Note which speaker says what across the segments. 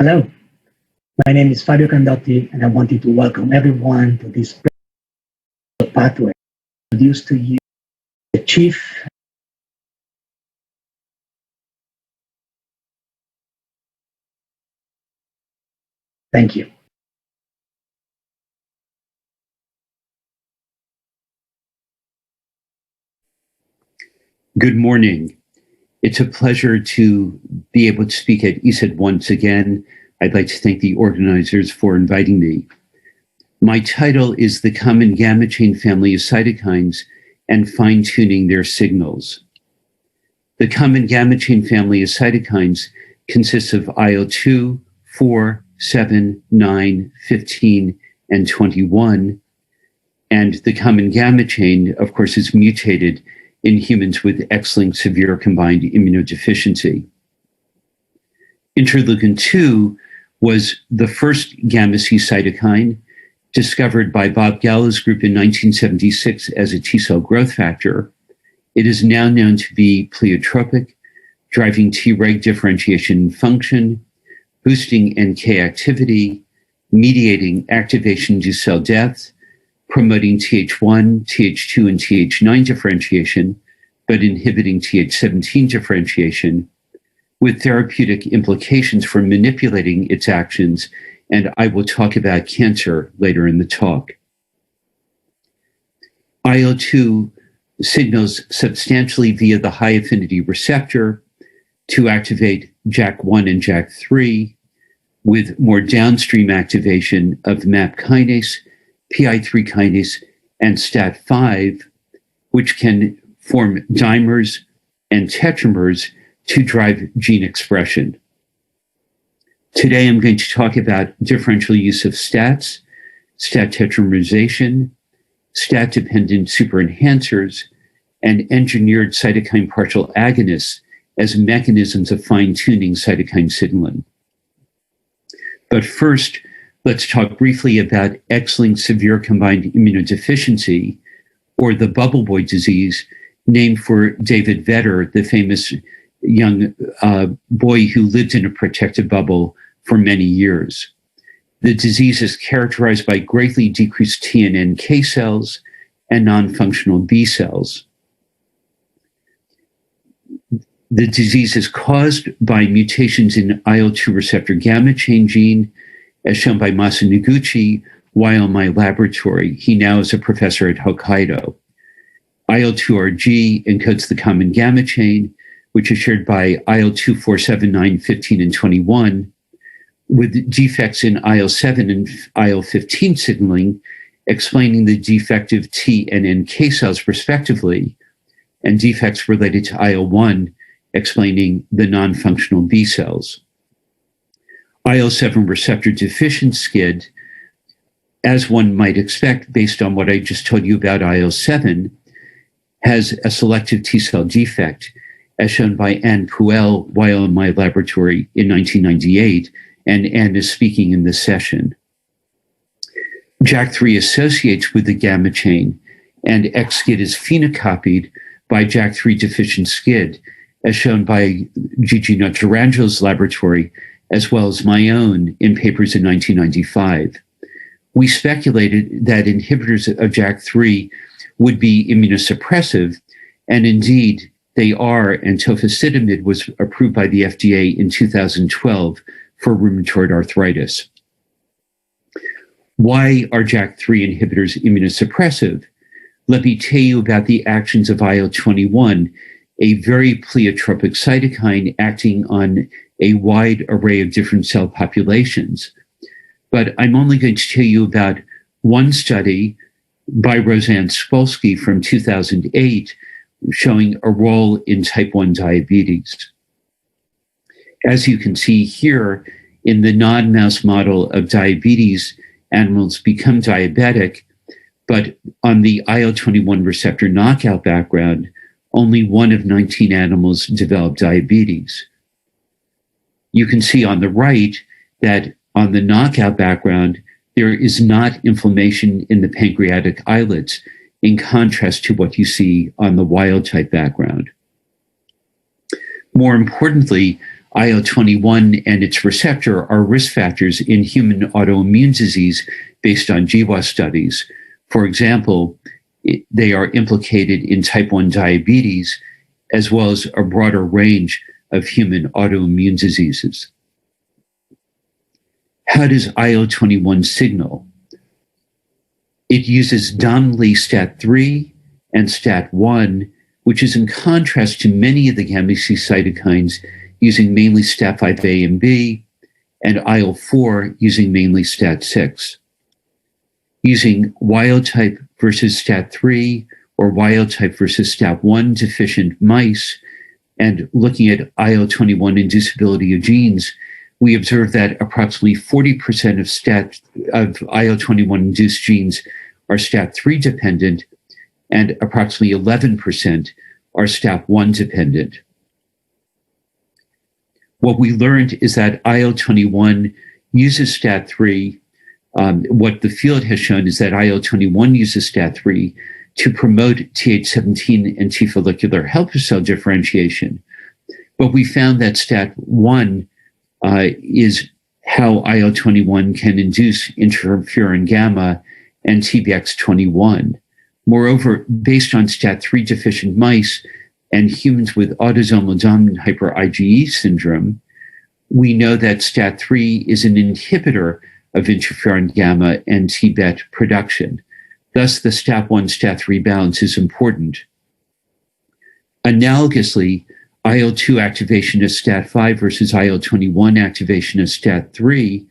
Speaker 1: Hello, my name is Fabio Candotti, and I wanted to welcome everyone to this pathway. Introduce to you the chief. Thank you.
Speaker 2: Good morning. It's a pleasure to be able to speak at ESID once again. I'd like to thank the organizers for inviting me. My title is The Common Gamma Chain Family of Cytokines and Fine-Tuning Their Signals. The common gamma chain family of cytokines consists of IL-2, 4, 7, 9, 15, and 21. And the common gamma chain, of course, is mutated in humans with X-linked severe combined immunodeficiency. Interleukin-2 was the first gamma-C cytokine discovered by Bob Gallo's group in 1976 as a T-cell growth factor. It is now known to be pleiotropic, driving Treg differentiation function, boosting NK activity, mediating activation to cell death, promoting Th1, Th2, and Th9 differentiation, but inhibiting Th17 differentiation, with therapeutic implications for manipulating its actions, and I will talk about cancer later in the talk. IL-2 signals substantially via the high affinity receptor to activate JAK1 and JAK3, with more downstream activation of MAP kinase, PI3 kinase, and STAT5, which can form dimers and tetramers to drive gene expression. Today, I'm going to talk about differential use of STATs, STAT tetramerization, STAT-dependent superenhancers, and engineered cytokine partial agonists as mechanisms of fine-tuning cytokine signaling. But first, let's talk briefly about X-linked severe combined immunodeficiency, or the bubble boy disease, named for David Vetter, the famous young boy who lived in a protected bubble for many years. The disease is characterized by greatly decreased T and NK cells and non-functional B cells. The disease is caused by mutations in IL-2 receptor gamma chain gene, as shown by Masa Noguchi while in my laboratory. He now is a professor at Hokkaido. IL-2RG encodes the common gamma chain, which is shared by IL-2, 4, 7, 9, 15, and 21, with defects in IL-7 and IL-15 signaling, explaining the defective T and NK cells respectively, and defects related to IL-1, explaining the non-functional B cells. IL-7 receptor deficient SCID, as one might expect based on what I just told you about IL-7, has a selective T-cell defect, as shown by Puel while in my laboratory in 1998, and Anne is speaking in this session. JAK3 associates with the gamma chain, and X-SCID is phenocopied by JAK3 deficient SCID, as shown by Gigi Nottarangio's laboratory, as well as my own in papers in 1995. We speculated that inhibitors of JAK3 would be immunosuppressive, and indeed they are, and tofacitinib was approved by the FDA in 2012 for rheumatoid arthritis. Why are JAK3 inhibitors immunosuppressive? Let me tell you about the actions of IL-21, a very pleiotropic cytokine acting on a wide array of different cell populations. But I'm only going to tell you about one study by Roseanne Spolsky from 2008 showing a role in type 1 diabetes. As you can see here, in the non-mouse model of diabetes, animals become diabetic, but on the IL-21 receptor knockout background, only 1 of 19 animals develop diabetes. You can see on the right that on the knockout background, there is not inflammation in the pancreatic islets, in contrast to what you see on the wild type background. More importantly, IL-21 and its receptor are risk factors in human autoimmune disease based on GWAS studies. For example, they are implicated in type 1 diabetes, as well as a broader range of human autoimmune diseases. How does IL-21 signal? It uses dominantly STAT3 and STAT1, which is in contrast to many of the gamma-C cytokines using mainly STAT5A and B, and IL-4 using mainly STAT6. Using wild-type versus STAT3 or wild-type versus STAT1 deficient mice, and looking at IL-21 inducibility of genes, we observed that approximately 40% of IL-21 induced genes are STAT3 dependent, and approximately 11% are STAT1 dependent. What we learned is that IL-21 uses STAT3. What the field has shown is that IL-21 uses STAT3 to promote Th17 and T follicular helper cell differentiation. But we found that STAT1 is how IL-21 can induce interferon gamma and TBX21. Moreover, based on STAT3 deficient mice and humans with autosomal dominant hyper IgE syndrome, we know that STAT3 is an inhibitor of interferon gamma and Tbet production. Thus, the STAT1-STAT3 balance is important. Analogously, IL-2 activation of STAT5 versus IL-21 activation of STAT3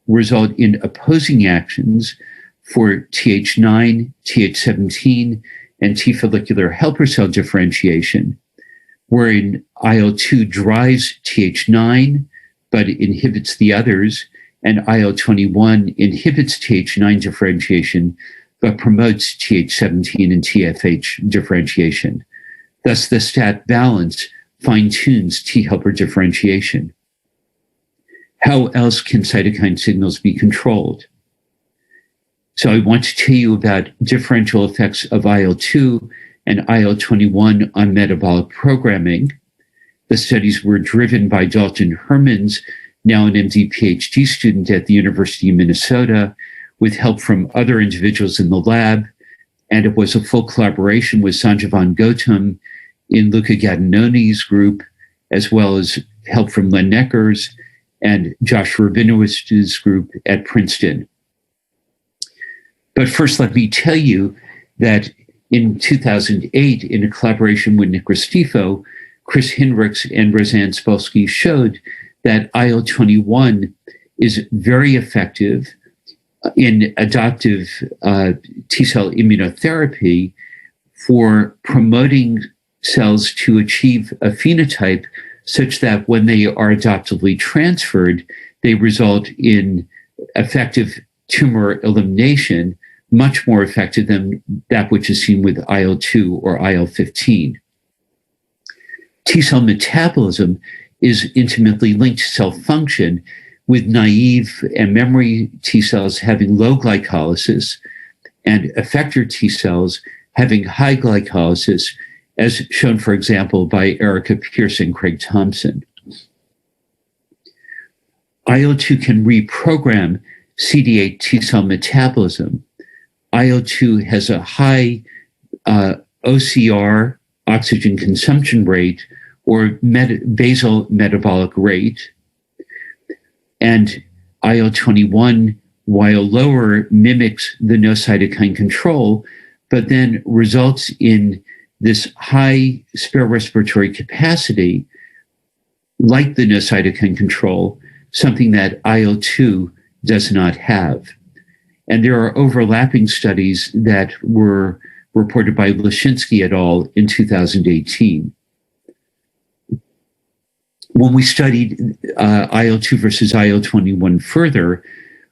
Speaker 2: result in opposing actions for Th9, Th17, and T follicular helper cell differentiation, wherein IL-2 drives Th9 but inhibits the others, and IL-21 inhibits Th9 differentiation but promotes Th17 and TFH differentiation. Thus, the STAT balance fine-tunes T helper differentiation. How else can cytokine signals be controlled? So I want to tell you about differential effects of IL-2 and IL-21 on metabolic programming. The studies were driven by Dalton Hermans, now an MD PhD student at the University of Minnesota, with help from other individuals in the lab. And it was a full collaboration with Sanjivan Gautam in Luca Gaddinone's group, as well as help from Len Neckers and Josh Rabinowicz's group at Princeton. But first, let me tell you that in 2008, in a collaboration with Nick Restifo, Chris Hinrichs and Roseanne Spolsky showed that IL-21 is very effective in adoptive T-cell immunotherapy for promoting cells to achieve a phenotype such that when they are adoptively transferred, they result in effective tumor elimination, much more effective than that which is seen with IL-2 or IL-15. T-cell metabolism is intimately linked to cell function, with naive and memory T cells having low glycolysis and effector T cells having high glycolysis, as shown, for example, by Erica Pierce and Craig Thompson. IL-2 can reprogram CD8 T cell metabolism. IL-2 has a high OCR, oxygen consumption rate, or basal metabolic rate. And IL-21, while lower, mimics the no cytokine control, but then results in this high spare respiratory capacity, like the no cytokine control, something that IL-2 does not have. And there are overlapping studies that were reported by Lashinsky et al. In 2018. When we studied IL-2 versus IL-21 further,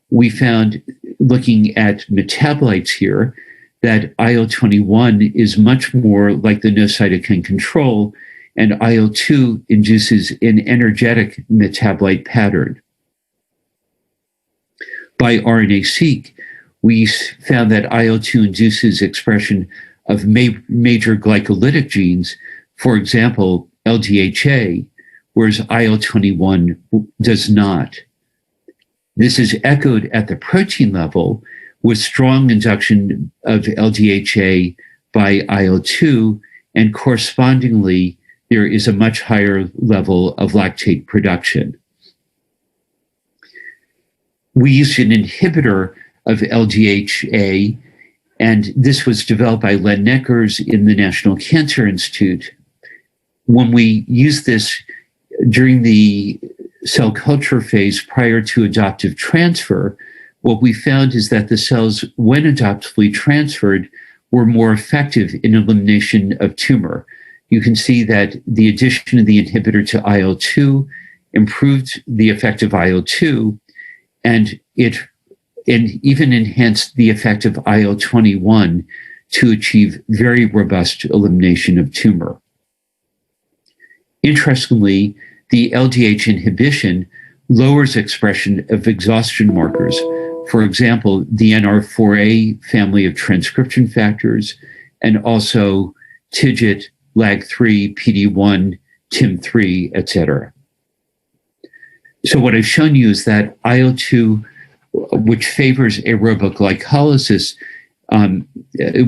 Speaker 2: we found, looking at metabolites here, that IL-21 is much more like the no cytokine control, and IL-2 induces an energetic metabolite pattern. By RNA-seq, we found that IL-2 induces expression of major glycolytic genes, for example, LDHA, whereas IL-21 does not. This is echoed at the protein level with strong induction of LDHA by IL-2, and correspondingly, there is a much higher level of lactate production. We used an inhibitor of LDHA, and this was developed by Len Neckers in the National Cancer Institute. When we used this during the cell culture phase prior to adoptive transfer, what we found is that the cells, when adoptively transferred, were more effective in elimination of tumor. You can see that the addition of the inhibitor to IL-2 improved the effect of IL-2, and it even enhanced the effect of IL-21 to achieve very robust elimination of tumor. Interestingly, the LDH inhibition lowers expression of exhaustion markers. For example, the NR4A family of transcription factors, and also TIGIT, LAG3, PD1, TIM3, etc. So what I've shown you is that IL-2, which favors aerobic glycolysis,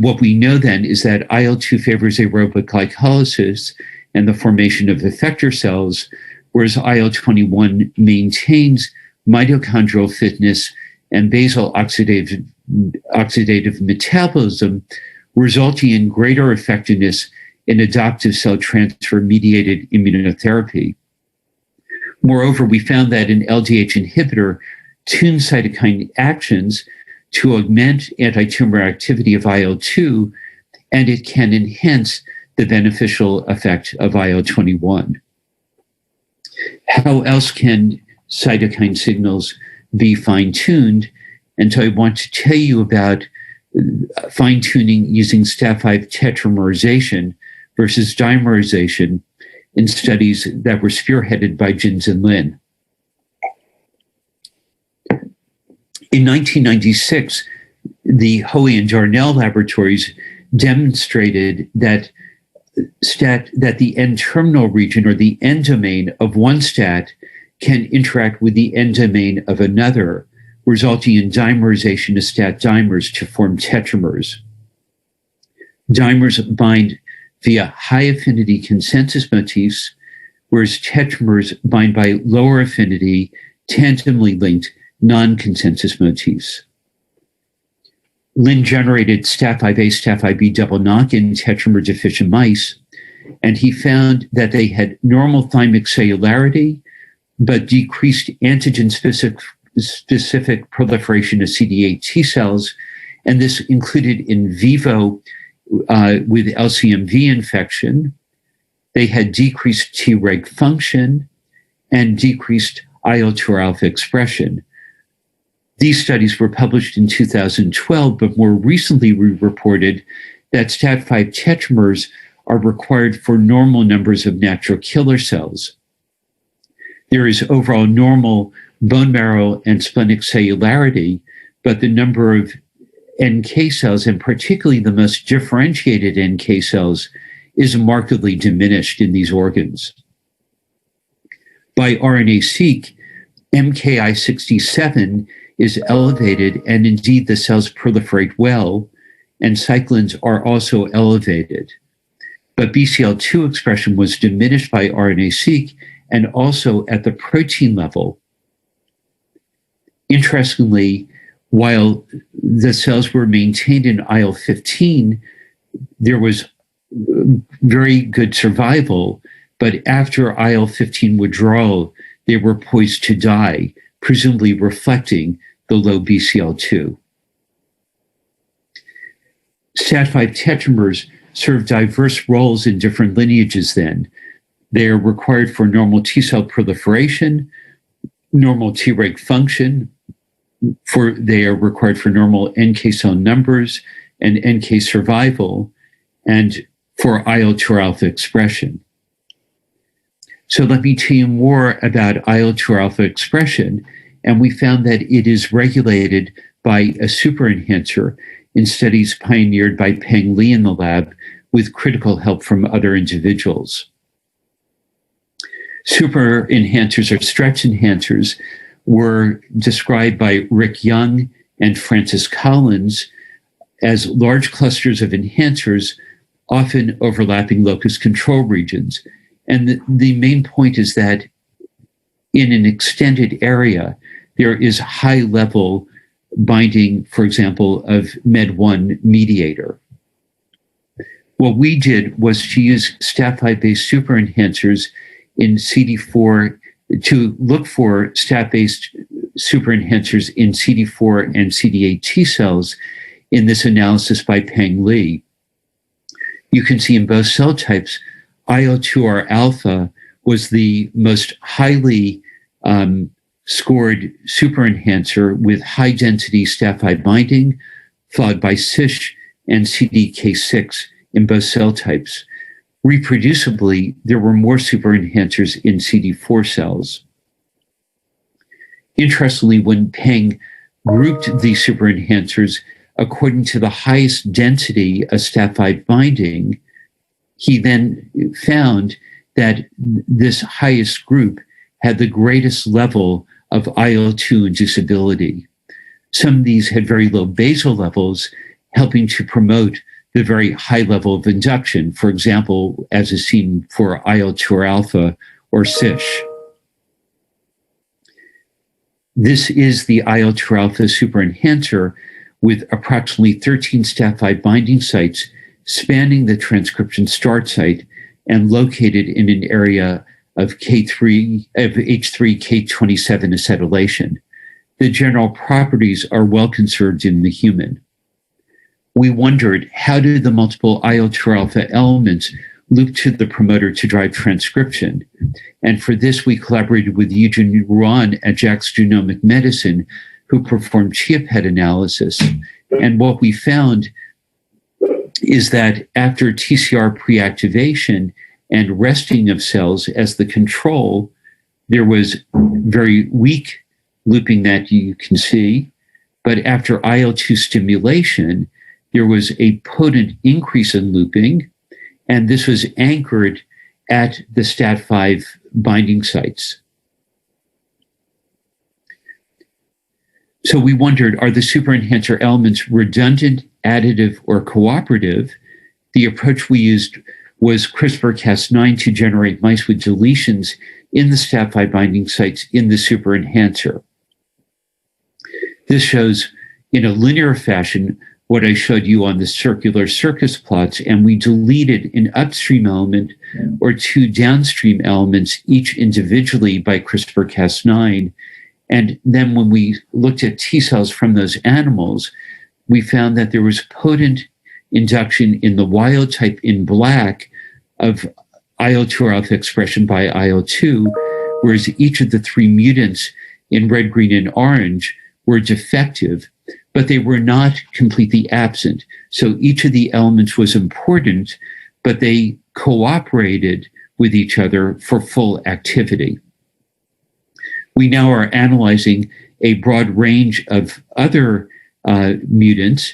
Speaker 2: what we know then is that IL-2 favors aerobic glycolysis and the formation of effector cells, whereas IL-21 maintains mitochondrial fitness and basal oxidative metabolism, resulting in greater effectiveness in adoptive cell transfer-mediated immunotherapy. Moreover, we found that an LDH inhibitor tunes cytokine actions to augment anti-tumor activity of IL-2, and it can enhance the beneficial effect of IL-21. How else can cytokine signals be fine-tuned? And so I want to tell you about fine-tuning using STAT5 tetramerization versus dimerization in studies that were spearheaded by Jins and Lin. In 1996, the Hoey and Jarnell laboratories demonstrated that the N-terminal region, or the N domain of one stat, can interact with the N domain of another, resulting in dimerization of stat dimers to form tetramers. Dimers bind via high affinity consensus motifs, whereas tetramers bind by lower affinity, tandemly linked non-consensus motifs. Lin generated STAT5A, STAT5B double knock-in tetramer deficient mice, and he found that they had normal thymic cellularity, but decreased antigen-specific proliferation of CD8 T cells, and this included in vivo with LCMV infection. They had decreased Treg function and decreased IL-2 alpha expression. These studies were published in 2012, but more recently we reported that STAT5 tetramers are required for normal numbers of natural killer cells. There is overall normal bone marrow and splenic cellularity, but the number of NK cells, and particularly the most differentiated NK cells, is markedly diminished in these organs. By RNA-seq, MKI67 is elevated, and indeed the cells proliferate well, and cyclins are also elevated. But BCL2 expression was diminished by RNA-seq and also at the protein level. Interestingly, while the cells were maintained in IL-15, there was very good survival, but after IL-15 withdrawal, they were poised to die, presumably reflecting the low BCL2. STAT5 tetramers serve diverse roles in different lineages then. They are required for normal T cell proliferation, normal Treg function, they are required for normal NK cell numbers and NK survival, and for IL-2 alpha expression. So let me tell you more about IL-2 alpha expression, and we found that it is regulated by a super enhancer in studies pioneered by Peng Li in the lab with critical help from other individuals. Super enhancers or stretch enhancers were described by Rick Young and Francis Collins as large clusters of enhancers, often overlapping locus control regions. And the main point is that in an extended area, there is high level binding, for example, of MED1 mediator. What we did was to use STAT5-based super enhancers in CD4 to look for STAT-based super enhancers in CD4 and CD8 T cells in this analysis by Peng Li. You can see in both cell types, IL-2R alpha was the most highly scored super enhancer with high density STAT5 binding, followed by CISH and CDK6 in both cell types. Reproducibly, there were more super enhancers in CD4 cells. Interestingly, when Peng grouped these super enhancers according to the highest density of STAT5 binding, he then found that this highest group had the greatest level of IL-2 inducibility. Some of these had very low basal levels, helping to promote the very high level of induction, for example, as is seen for IL-2 alpha or CISH. This is the IL-2 alpha super enhancer with approximately 13 STAT5 binding sites spanning the transcription start site and located in an area of H3 K27 acetylation. The general properties are well conserved in the human. We wondered, how do the multiple IL-2 alpha elements loop to the promoter to drive transcription? And for this, we collaborated with Eugene Ruan at JAK's Genomic Medicine, who performed chia-PET analysis. And what we found is that after TCR preactivation and resting of cells as the control, there was very weak looping that you can see. But after IL-2 stimulation, there was a potent increase in looping, and this was anchored at the STAT5 binding sites. So we wondered, are the super enhancer elements redundant, additive, or cooperative? The approach we used was CRISPR-Cas9 to generate mice with deletions in the STAT5 binding sites in the super enhancer. This shows in a linear fashion what I showed you on the circular circus plots, and we deleted an upstream element or two downstream elements, each individually by CRISPR-Cas9. And then when we looked at T cells from those animals, we found that there was potent induction in the wild type in black of IL-2 alpha expression by IL-2, whereas each of the three mutants in red, green, and orange were defective, but they were not completely absent. So each of the elements was important, but they cooperated with each other for full activity. We now are analyzing a broad range of other mutants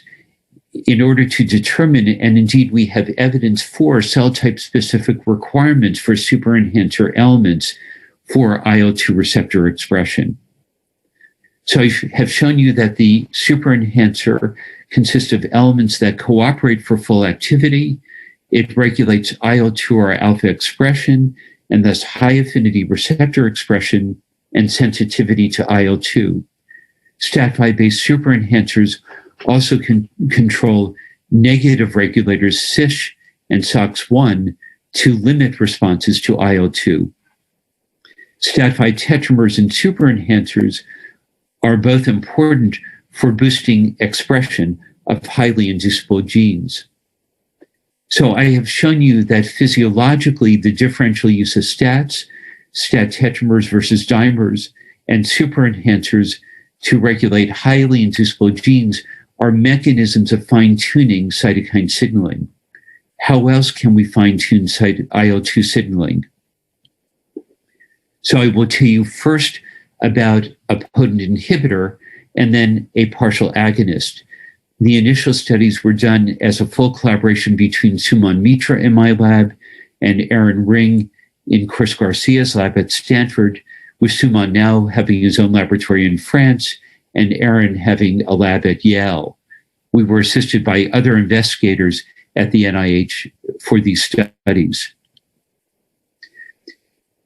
Speaker 2: in order to determine, and indeed we have evidence for cell type specific requirements for super enhancer elements for IL-2 receptor expression. So I have shown you that the super enhancer consists of elements that cooperate for full activity. It regulates IL-2R alpha expression and thus high affinity receptor expression and sensitivity to IL-2. STAT5-based super enhancers also can control negative regulators CISH and SOX1 to limit responses to IL-2. STAT5 tetramers and super enhancers are both important for boosting expression of highly inducible genes. So I have shown you that physiologically the differential use of stat tetramers versus dimers and super enhancers to regulate highly inducible genes are mechanisms of fine-tuning cytokine signaling. How else can we fine-tune IL-2 signaling? So I will tell you first about a potent inhibitor and then a partial agonist. The initial studies were done as a full collaboration between Suman Mitra in my lab and Aaron Ring in Chris Garcia's lab at Stanford, with Suman now having his own laboratory in France, and Aaron having a lab at Yale. We were assisted by other investigators at the NIH for these studies.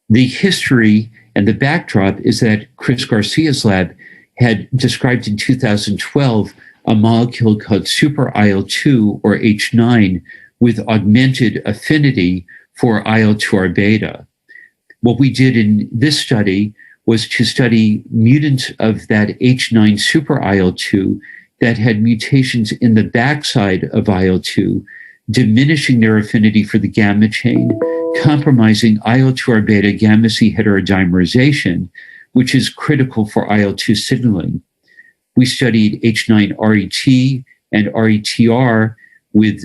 Speaker 2: The history and the backdrop is that Chris Garcia's lab had described in 2012 a molecule called super IL-2 or H9 with augmented affinity for IL-2R beta. What we did in this study was to study mutants of that H9 super IL-2 that had mutations in the backside of IL-2, diminishing their affinity for the gamma chain, compromising IL-2R beta gamma C heterodimerization, which is critical for IL-2 signaling. We studied H9 RET and RETR with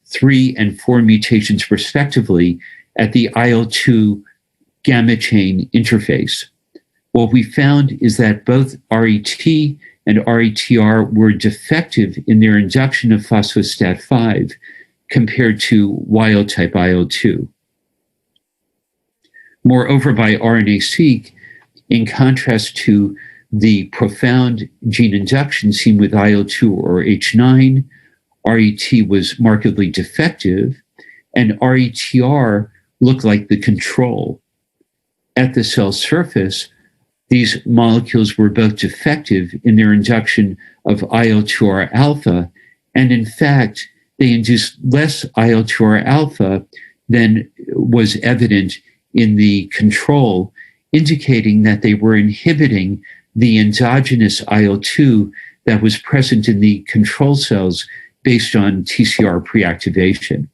Speaker 2: 3 and 4 mutations respectively at the IL-2 gamma chain interface. What we found is that both RET and RETR were defective in their induction of phospho-STAT5 compared to wild-type IL-2. Moreover, by RNA-seq, in contrast to the profound gene induction seen with IL-2 or H9, RET was markedly defective, and RETR looked like the control. At the cell surface, these molecules were both defective in their induction of IL-2R alpha, and in fact, they induced less IL-2R alpha than was evident in the control, indicating that they were inhibiting the endogenous IL-2 that was present in the control cells based on TCR preactivation.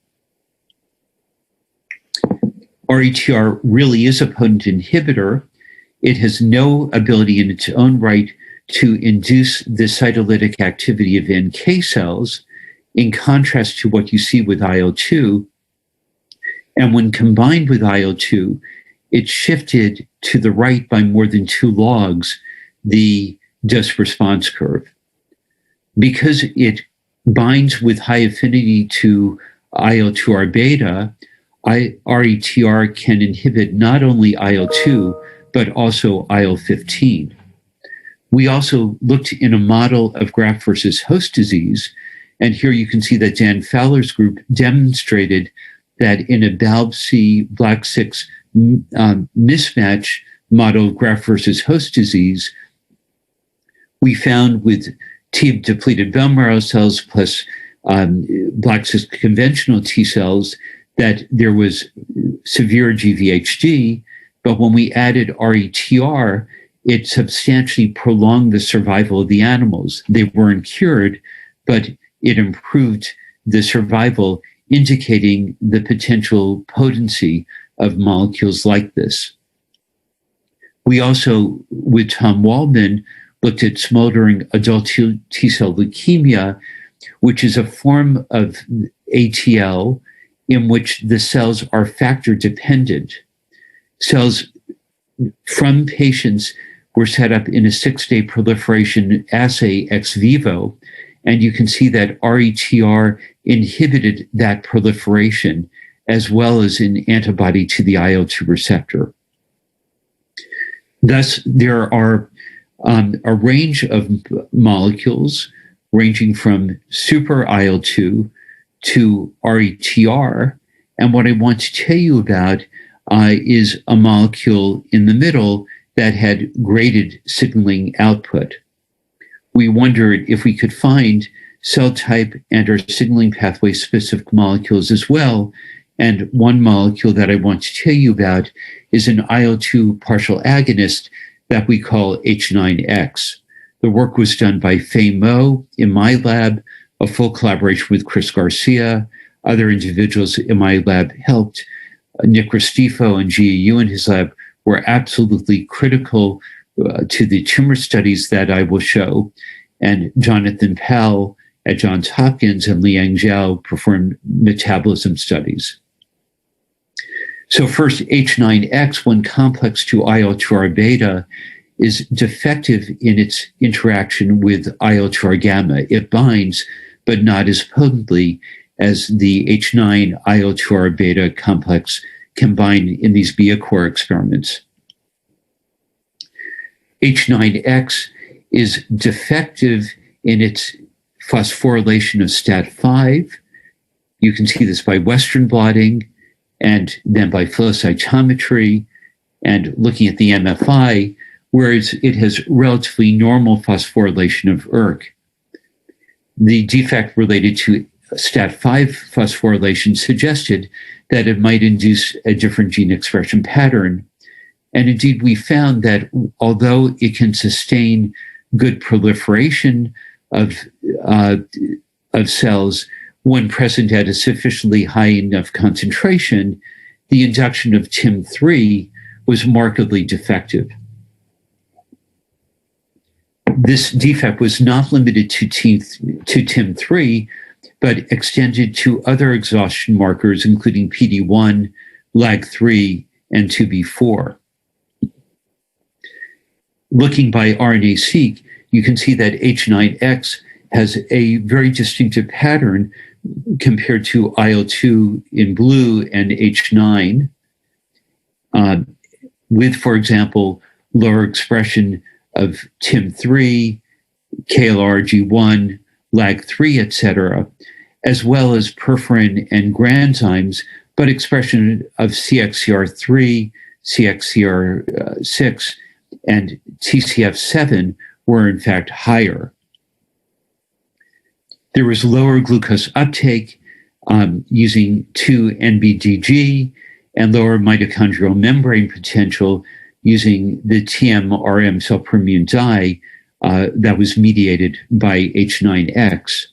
Speaker 2: RETR really is a potent inhibitor. It has no ability in its own right to induce the cytolytic activity of NK cells, in contrast to what you see with IL-2. And when combined with IL-2, it shifted to the right by more than 2 logs the dose-response curve. Because it binds with high affinity to IL-2R beta, RETR can inhibit not only IL-2, but also IL-15. We also looked in a model of graft versus host disease, and here you can see that Dan Fowler's group demonstrated that in a BALB/C BLAK6 mismatch model of graft versus host disease, we found with T-depleted bone marrow cells plus BLAK6 conventional T cells that there was severe GVHD, but when we added RETR, it substantially prolonged the survival of the animals. They weren't cured, but it improved the survival, indicating the potential potency of molecules like this. We also, with Tom Waldman, looked at smoldering adult T-cell leukemia, which is a form of ATL in which the cells are factor dependent. Cells from patients were set up in a 6-day proliferation assay ex vivo, and you can see that RETR inhibited that proliferation as well as an antibody to the IL-2 receptor. Thus, there are a range of molecules ranging from super IL-2 to RETR. And what I want to tell you about is a molecule in the middle that had graded signaling output. We wondered if we could find cell type and or signaling pathway specific molecules as well. And one molecule that I want to tell you about is an IL-2 partial agonist that we call H9X. The work was done by Fei Mo in my lab, a full collaboration with Chris Garcia. Other individuals in my lab helped. Nick Restifo and Jia Yu in his lab were absolutely critical to the tumor studies that I will show. And Jonathan Powell at Johns Hopkins and Liang Zhao performed metabolism studies. So first, H9X, when complex to IL-2R beta, is defective in its interaction with IL-2R gamma. It binds, but not as potently as the H9 IL-2R beta complex combined in these Biacore experiments. H9X is defective in its phosphorylation of STAT5. You can see this by Western blotting and then by flow cytometry and looking at the MFI, whereas it has relatively normal phosphorylation of ERK. The defect related to STAT5 phosphorylation suggested that it might induce a different gene expression pattern. And indeed, we found that although it can sustain good proliferation of cells when present at a sufficiently high enough concentration, the induction of TIM3 was markedly defective. This defect was not limited to TIM3, but extended to other exhaustion markers, including PD1, LAG3, and 2B4. Looking by RNA-seq, you can see that H9X has a very distinctive pattern compared to IL-2 in blue and H9, with, for example, lower expression of TIM3, KLRG1, LAG3, etc., as well as perforin and granzymes, but expression of CXCR3, CXCR6, and TCF7 were in fact higher. There was lower glucose uptake using 2-NBDG and lower mitochondrial membrane potential using the TMRM cell permeant dye that was mediated by H9X.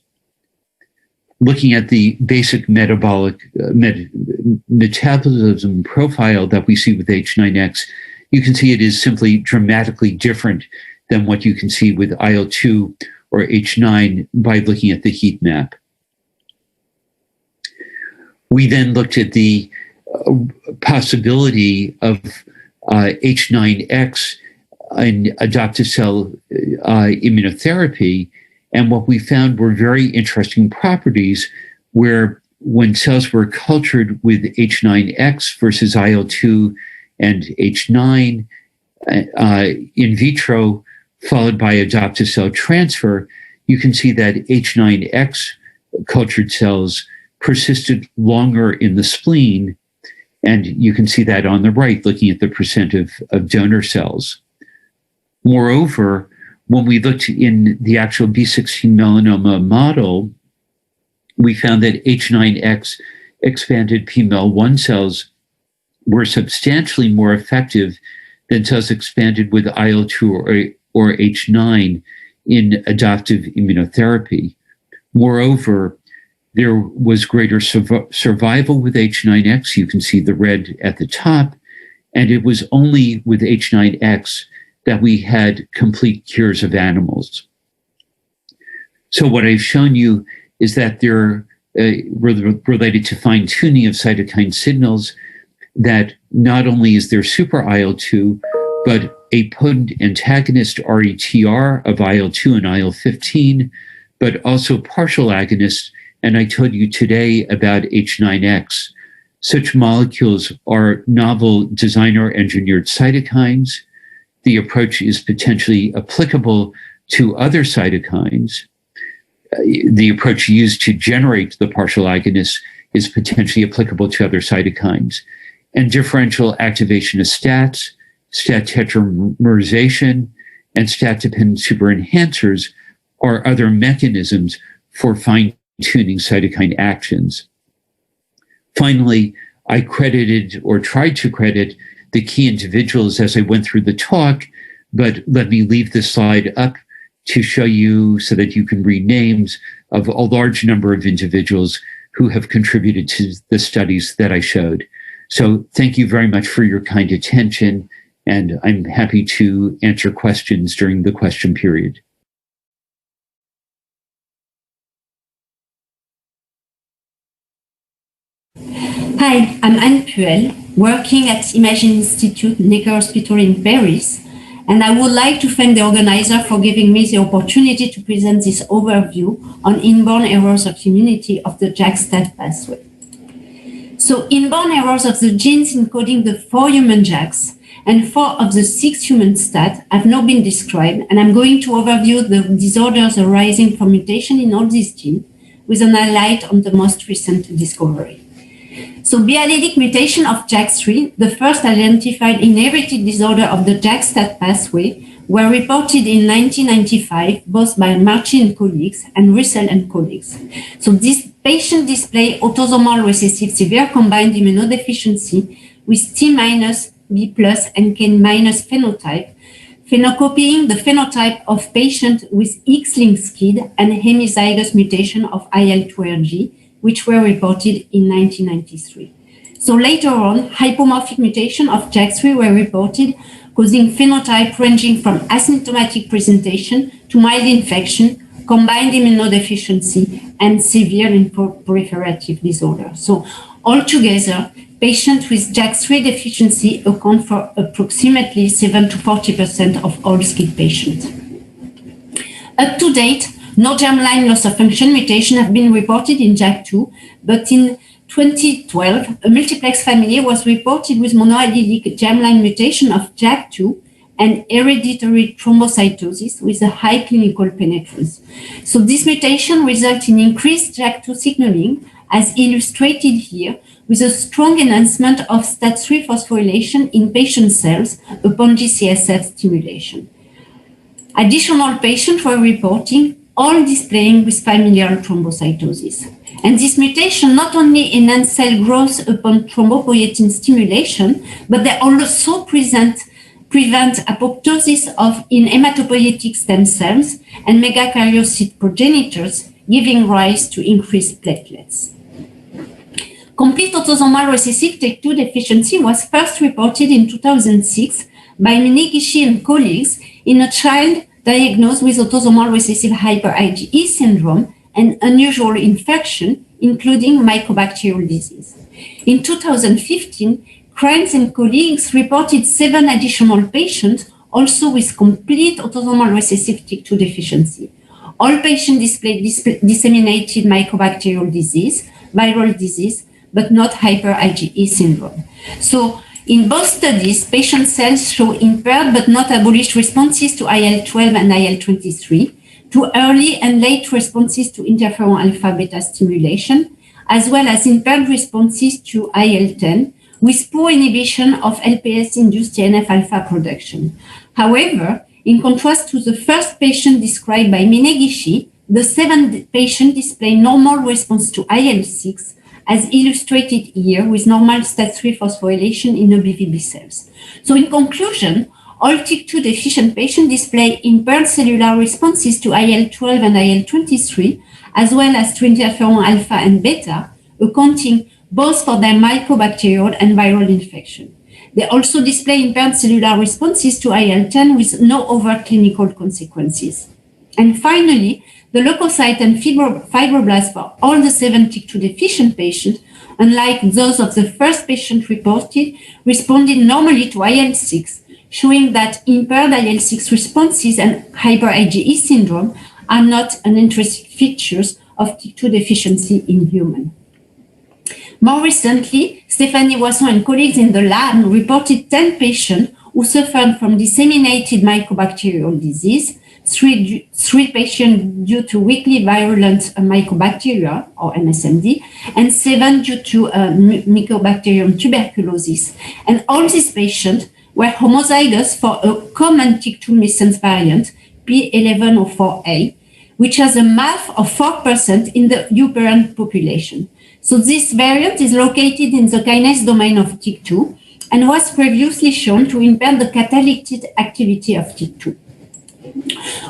Speaker 2: Looking at the basic metabolic metabolism profile that we see with H9X, you can see it is simply dramatically different than what you can see with IL-2 or H9 by looking at the heat map. We then looked at the possibility of H9X in adoptive cell immunotherapy, and what we found were very interesting properties where when cells were cultured with H9X versus IL-2 and H9 in vitro, followed by adoptive cell transfer, you can see that H9X cultured cells persisted longer in the spleen, and you can see that on the right, looking at the percent of donor cells. Moreover, when we looked in the actual B16 melanoma model, we found that H9X expanded PMEL1 cells were substantially more effective than cells expanded with IL-2 or H9 in adoptive immunotherapy. Moreover, there was greater survival with H9X. You can see the red at the top, and it was only with H9X that we had complete cures of animals. So what I've shown you is that they're related to fine-tuning of cytokine signals, that not only is there super IL-2, but a potent antagonist RETR of IL-2 and IL-15, but also partial agonists. And I told you today about H9X. Such molecules are novel designer-engineered cytokines. The approach is potentially applicable to other cytokines. The approach used to generate the partial agonists is potentially applicable to other cytokines. And differential activation of STATs, STAT tetramerization, and STAT-dependent superenhancers are other mechanisms for fine-tuning cytokine actions. Finally, I credited or tried to credit the key individuals as I went through the talk, but let me leave this slide up to show you so that you can read names of a large number of individuals who have contributed to the studies that I showed. So thank you very much for your kind attention, and I'm happy to answer questions during the question period.
Speaker 3: Hi, I'm Anne Puel, working at Imagine Institute, Necker Hospital in Paris, and I would like to thank the organizer for giving me the opportunity to present this overview on inborn errors of immunity of the JAK-STAT pathway. So inborn errors of the genes encoding the 4 human JAKs and 4 of the 6 human STAT have now been described, and I'm going to overview the disorders arising from mutation in all these genes with an highlight on the most recent discovery. So biallelic mutation of JAK3, the first identified inherited disorder of the JAK-STAT pathway, were reported in 1995, both by Marchi and colleagues and Russell and colleagues. So this patient display autosomal recessive severe combined immunodeficiency with T-, B+, and K- phenotype, phenocopying the phenotype of patient with X-linked SCID and hemizygous mutation of IL-2RG, which were reported in 1993. So later on, hypomorphic mutation of JAK3 were reported, causing phenotype ranging from asymptomatic presentation to mild infection, combined immunodeficiency, and severe lymphoproliferative disorder. So altogether, patients with JAK3 deficiency account for approximately 7 to 40% of all SCID patients. Up to date, no germline loss of function mutation have been reported in JAK2, but in 2012, a multiplex family was reported with monoallelic germline mutation of JAK2 and hereditary thrombocytosis with a high clinical penetrance. So this mutation results in increased JAK2 signaling, as illustrated here, with a strong enhancement of STAT3 phosphorylation in patient cells upon GCSF stimulation. Additional patients were reporting, all displaying with familial thrombocytosis. And this mutation not only enhances cell growth upon thrombopoietin stimulation, but they also prevent apoptosis in hematopoietic stem cells and megakaryocyte progenitors, giving rise to increased platelets. Complete autosomal recessive TYK2 deficiency was first reported in 2006 by Minegishi and colleagues in a child diagnosed with autosomal recessive hyper-IgE syndrome and unusual infection, including mycobacterial disease. In 2015, Krantz and colleagues reported 7 additional patients also with complete autosomal recessive TYK2 deficiency. All patients displayed disseminated mycobacterial disease, viral disease, but not hyper-IgE syndrome. So in both studies, patient cells show impaired but not abolished responses to IL-12 and IL-23, to early and late responses to interferon alpha-beta stimulation, as well as impaired responses to IL-10, with poor inhibition of LPS-induced TNF-alpha production. However, in contrast to the first patient described by Minegishi, the 7th patient displayed normal response to IL-6, as illustrated here with normal STAT3 phosphorylation in EBV cells. So in conclusion, all TYK2 deficient patients display impaired cellular responses to IL-12 and IL-23, as well as to interferon alpha and beta, accounting both for their mycobacterial and viral infection. They also display impaired cellular responses to IL-10 with no overt clinical consequences. And finally, the leukocyte and fibroblasts for all the 7 TYK2 deficient patients, unlike those of the first patient reported, responded normally to IL-6, showing that impaired IL-6 responses and hyper-IgE syndrome are not uninteresting features of TYK2 deficiency in humans. More recently, Stéphanie Boisson and colleagues in the lab reported 10 patients who suffered from disseminated mycobacterial disease, 3 patients due to weakly virulent mycobacteria, or MSMD, and 7 due to Mycobacterium tuberculosis. And all these patients were homozygous for a common TYK2 missense variant, P1104A, which has a MAF of 4% in the European population. So this variant is located in the kinase domain of TYK2 and was previously shown to impair the catalytic activity of TYK2.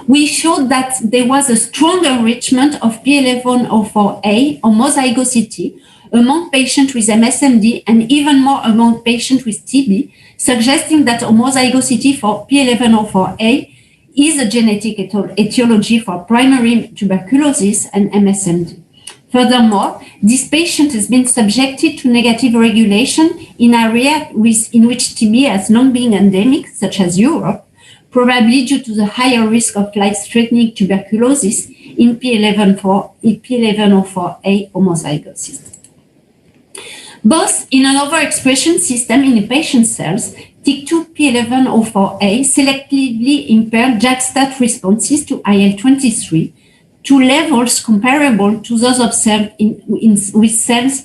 Speaker 3: We showed that there was a strong enrichment of P1104A homozygosity among patients with MSMD and even more among patients with TB, suggesting that homozygosity for P1104A is a genetic etiology for primary tuberculosis and MSMD. Furthermore, this patient has been subjected to negative regulation in areas in which TB has long been endemic, such as Europe, probably due to the higher risk of life-threatening tuberculosis in P1104A homozygosis. Both in an overexpression system in patient cells, TYK2-P1104A selectively impaired JAK-STAT responses to IL-23 to levels comparable to those observed with cells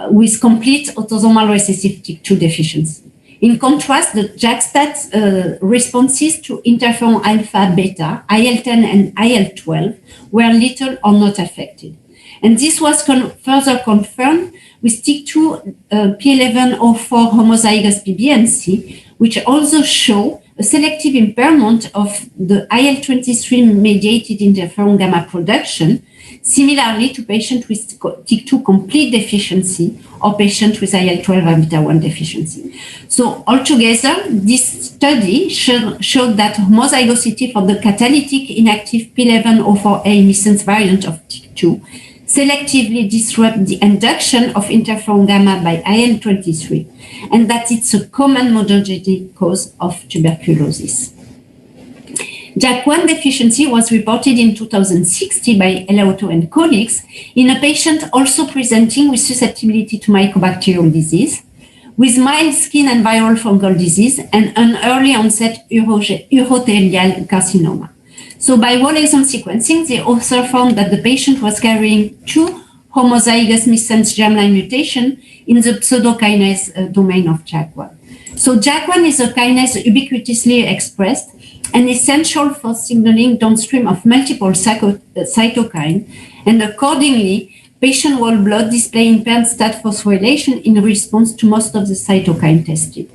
Speaker 3: with complete autosomal recessive TYK2 deficiency. In contrast, the JAK-STAT responses to interferon alpha, beta, IL-10 and IL-12 were little or not affected. And this was further confirmed with TYK2-P1104 homozygous PBMC, which also show a selective impairment of the IL-23 mediated interferon gamma production, similarly to patients with TYK2 complete deficiency or patients with IL-12 or beta-1 deficiency. So altogether, this study showed that homozygosity for the catalytic inactive P1104A missense variant of TYK2 selectively disrupt the induction of interferon gamma by IL-23, and that it's a common monogenic cause of tuberculosis. JAK1 deficiency was reported in 2060 by Leonard and colleagues in a patient also presenting with susceptibility to mycobacterial disease, with mild skin and viral fungal disease, and an early onset urothelial carcinoma. So by whole exome sequencing, the author found that the patient was carrying 2 homozygous missense germline mutation in the pseudokinase domain of JAK1. So JAK1 is a kinase ubiquitously expressed and essential for signaling downstream of multiple cytokines, and accordingly, patient whole blood display impaired STAT phosphorylation in response to most of the cytokine tested.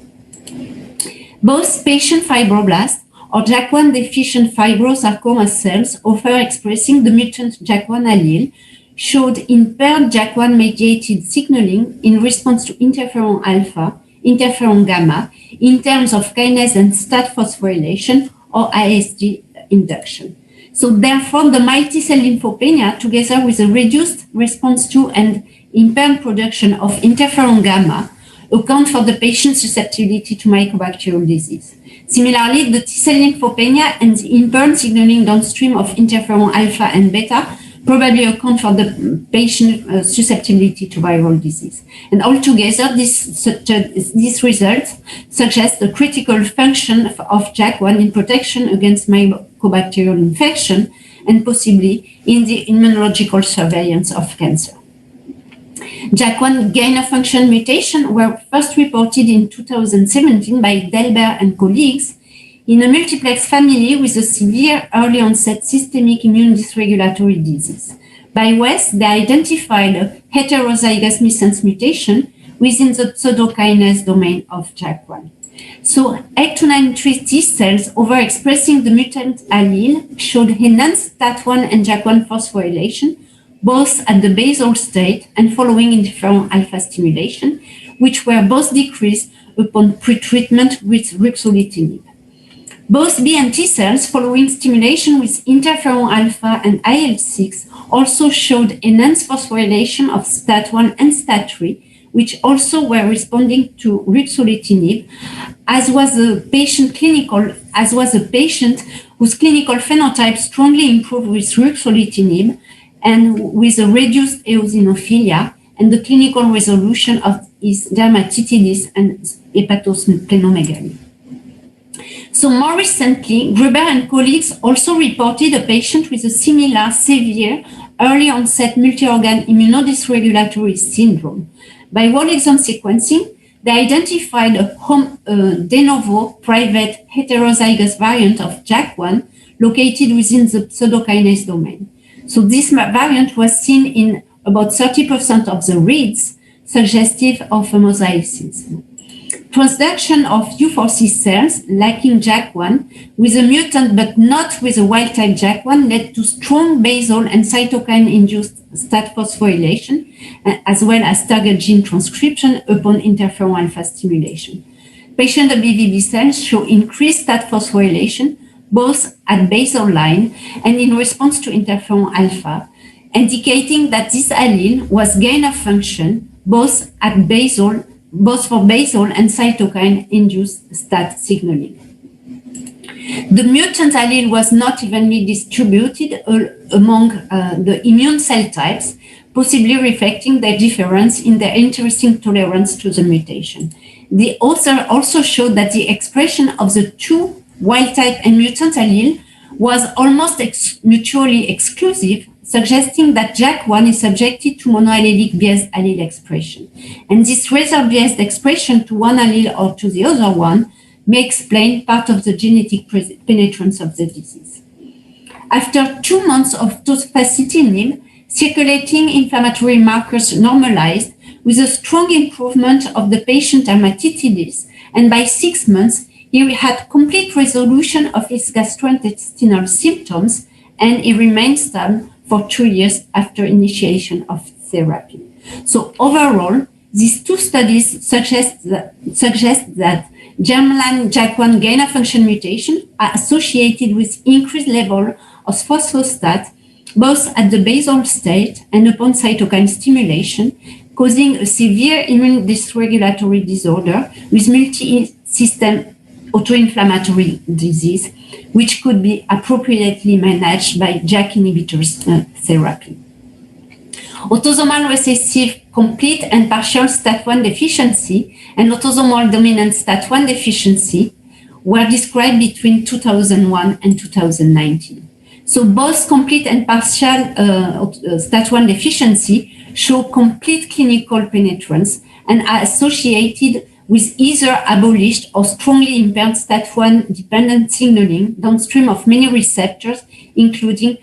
Speaker 3: Both patient fibroblasts or JAK1 deficient fibrosarcoma cells overexpressing the mutant JAK1 allele showed impaired JAK1 mediated signaling in response to interferon alpha, interferon gamma, in terms of kinase and STAT phosphorylation or ISG induction. So therefore, the multi-cell lymphopenia, together with a reduced response to and impaired production of interferon gamma, account for the patient's susceptibility to mycobacterial disease. Similarly, the T-cell lymphopenia and the impaired signaling downstream of interferon alpha and beta probably account for the patient susceptibility to viral disease. And altogether, these results suggest the critical function of JAK1 in protection against mycobacterial infection and possibly in the immunological surveillance of cancer. JAK1 gain-of-function mutation were first reported in 2017 by Delbert and colleagues in a multiplex family with a severe early onset systemic immune dysregulatory disease. By West, they identified a heterozygous missense mutation within the pseudokinase domain of JAK1. So HEC293 T cells overexpressing the mutant allele showed enhanced STAT1 and JAK1 phosphorylation, both at the basal state and following interferon alpha stimulation, which were both decreased upon pretreatment with ruxolitinib. Both B and T cells following stimulation with interferon alpha and IL-6 also showed enhanced phosphorylation of STAT1 and STAT3, which also were responding to ruxolitinib, as was a patient whose clinical phenotype strongly improved with ruxolitinib and with a reduced eosinophilia and the clinical resolution of his dermatitis and hepatosplenomegaly. So more recently, Gruber and colleagues also reported a patient with a similar severe early onset multi-organ immunodysregulatory syndrome. By whole exome sequencing, they identified a de novo private heterozygous variant of JAK1 located within the pseudokinase domain. So this variant was seen in about 30% of the reads, suggestive of homozygous. Transduction of U4C cells lacking JAK1 with a mutant but not with a wild-type JAK1 led to strong basal and cytokine-induced STAT phosphorylation, as well as target gene transcription upon interferon alpha stimulation. Patient BVB cells show increased STAT phosphorylation both at basal line and in response to interferon alpha, indicating that this allele was gain of function both for basal and cytokine-induced STAT signaling. The mutant allele was not evenly distributed among the immune cell types, possibly reflecting the difference in their interesting tolerance to the mutation. The author also showed that the expression of the two wild-type and mutant allele was almost mutually exclusive, suggesting that JAK1 is subjected to monoallelic biased allele expression. And this rather biased expression to one allele or to the other one may explain part of the genetic penetrance of the disease. After 2 months of tofacitinib, circulating inflammatory markers normalized with a strong improvement of the patient dermatitis, and by 6 months, he had complete resolution of his gastrointestinal symptoms, and he remained stable for 2 years after initiation of therapy. So overall, these two studies suggest that germline JAK1 gain-of-function mutation are associated with increased level of phosphostat, both at the basal state and upon cytokine stimulation, causing a severe immune dysregulatory disorder with multi-system autoinflammatory disease, which could be appropriately managed by JAK inhibitors therapy. Autosomal recessive complete and partial STAT1 deficiency and autosomal dominant STAT1 deficiency were described between 2001 and 2019. So both complete and partial STAT1 deficiency show complete clinical penetrance and are associated with either abolished or strongly impaired STAT1 dependent signaling downstream of many receptors, including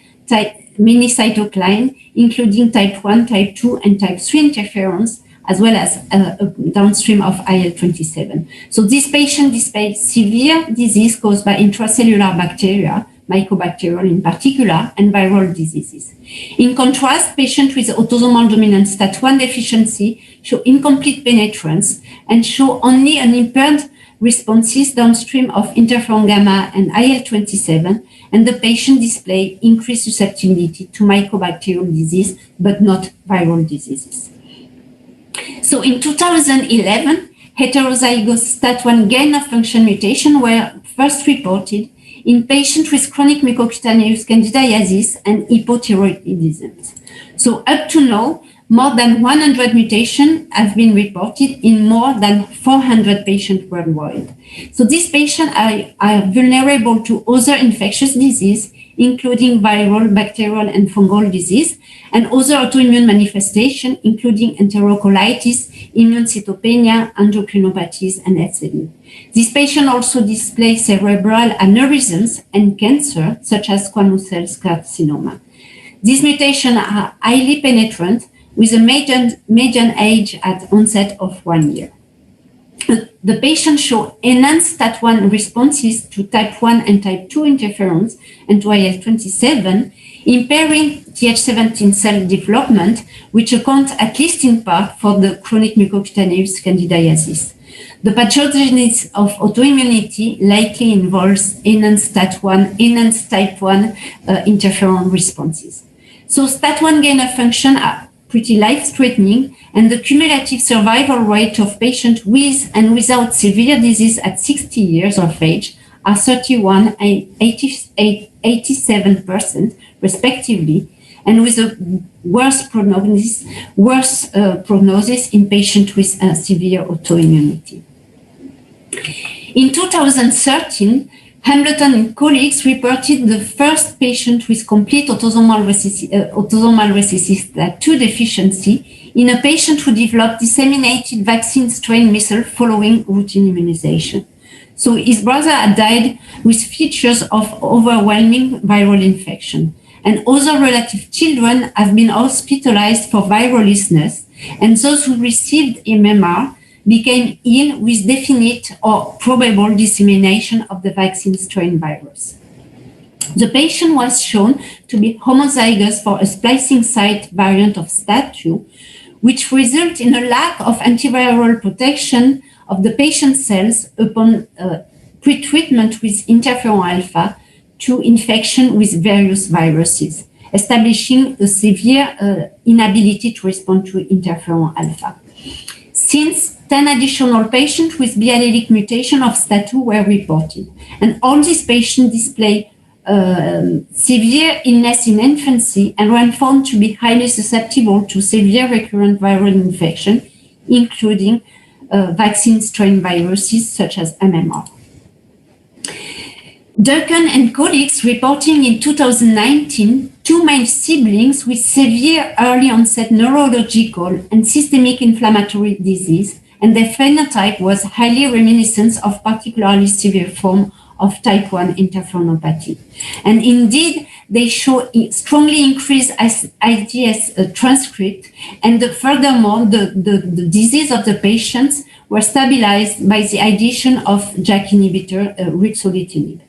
Speaker 3: many cytokines, including type 1, type 2, and type 3 interferons, as well as downstream of IL-27. So this patient displayed severe disease caused by intracellular bacteria, mycobacterial in particular, and viral diseases. In contrast, patients with autosomal dominant STAT1 deficiency show incomplete penetrance and show only an impaired responses downstream of interferon gamma and IL-27, and the patient display increased susceptibility to mycobacterial disease, but not viral diseases. So in 2011, heterozygous STAT1 gain-of-function mutation were first reported in patients with chronic mucocutaneous candidiasis and hypothyroidism. So up to now, more than 100 mutations have been reported in more than 400 patients worldwide. So these patients are vulnerable to other infectious disease, including viral, bacterial, and fungal disease, and other autoimmune manifestations, including enterocolitis, immune cytopenia, endocrinopathies, and ESID. These patients also display cerebral aneurysms and cancer, such as squamous cell carcinoma. These mutations are highly penetrant, with a median age at onset of 1 year. The patients show enhanced STAT1 responses to type 1 and type 2 interferons and to IL-27, impairing Th17 cell development, which accounts at least in part for the chronic mucocutaneous candidiasis. The pathogenesis of autoimmunity likely involves enhanced STAT1, enhanced type 1 interferon responses. So STAT1 gain-of-function are pretty life-threatening, and the cumulative survival rate of patients with and without severe disease at 60 years of age are 31% and 87%, respectively, and with a worse prognosis in patients with severe autoimmunity. In 2013, Hamilton and colleagues reported the first patient with complete autosomal recessive STAT2 deficiency in a patient who developed disseminated vaccine strain measles following routine immunization. So his brother had died with features of overwhelming viral infection, and other relative children have been hospitalized for viral illness, and those who received MMR became ill with definite or probable dissemination of the vaccine strain virus. The patient was shown to be homozygous for a splicing site variant of STAT2, which results in a lack of antiviral protection of the patient's cells upon pretreatment with interferon alpha to infection with various viruses, establishing a severe inability to respond to interferon alpha. Since 10 additional patients with biallelic mutation of STAT2 were reported, and all these patients display severe illness in infancy and were found to be highly susceptible to severe recurrent viral infection, including vaccine strain viruses such as MMR. Durkan and colleagues reporting in 2019 two male siblings with severe early onset neurological and systemic inflammatory disease, and their phenotype was highly reminiscent of particularly severe form of type 1 interferonopathy. And indeed, they show strongly increased IgS transcript, and furthermore, the disease of the patients were stabilized by the addition of JAK inhibitor ruxolitinib.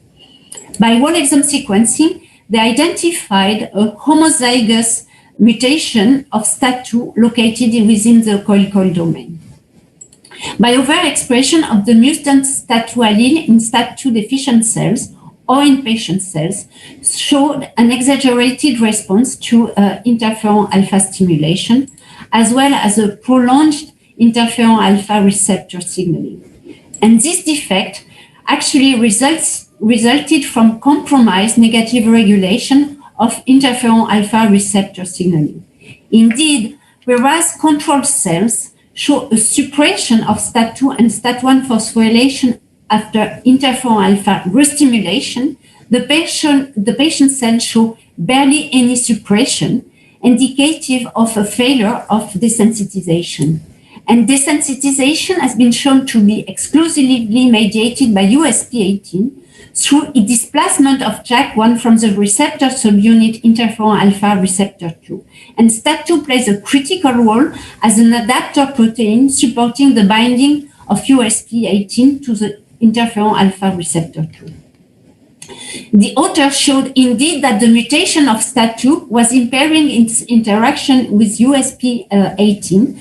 Speaker 3: By whole exome sequencing, they identified a homozygous mutation of STAT2 located within the coil domain. By overexpression of the mutant STAT2 allele in STAT2 deficient cells or in patient cells showed an exaggerated response to interferon alpha stimulation, as well as a prolonged interferon alpha receptor signaling. And this defect actually resulted from compromised negative regulation of interferon alpha receptor signaling. Indeed, whereas control cells show a suppression of STAT2 and STAT1 phosphorylation after interferon alpha restimulation, the patient cells show barely any suppression, indicative of a failure of desensitization. And desensitization has been shown to be exclusively mediated by USP18 through a displacement of JAK1 from the receptor subunit interferon alpha receptor 2. And STAT2 plays a critical role as an adapter protein supporting the binding of USP18 to the interferon alpha receptor 2. The author showed indeed that the mutation of STAT2 was impairing its interaction with USP18.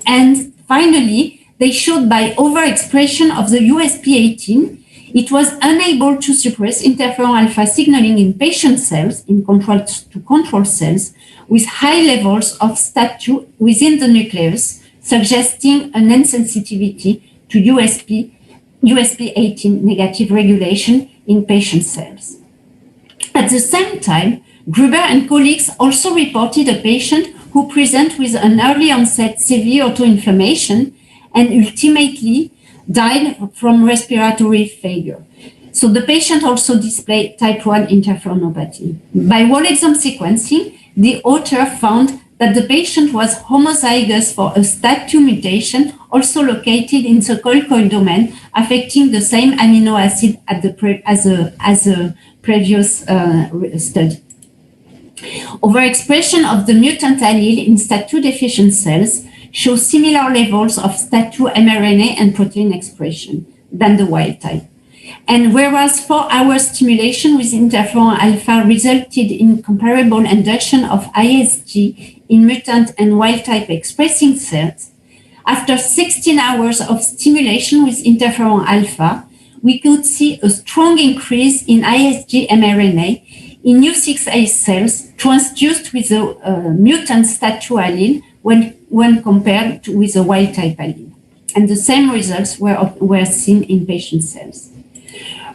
Speaker 3: And finally, they showed by overexpression of the USP18, it was unable to suppress interferon alpha signaling in patient cells, in contrast to control cells, with high levels of STAT2 within the nucleus, suggesting an insensitivity to USP18 negative regulation in patient cells. At the same time, Gruber and colleagues also reported a patient who presented with an early onset severe autoinflammation and ultimately died from respiratory failure. So the patient also displayed type 1 interferonopathy. By whole exome sequencing, the author found that the patient was homozygous for a STAT2 mutation also located in the coil domain, affecting the same amino acid as a previous study. Overexpression of the mutant allele in STAT2 deficient cells shows similar levels of STAT2 mRNA and protein expression than the wild type. And whereas 4-hour stimulation with interferon alpha resulted in comparable induction of ISG in mutant and wild type expressing cells, after 16 hours of stimulation with interferon alpha, we could see a strong increase in ISG mRNA in U6A cells transduced with the mutant STAT2 allele when compared with the wild type allele. And the same results were seen in patient cells.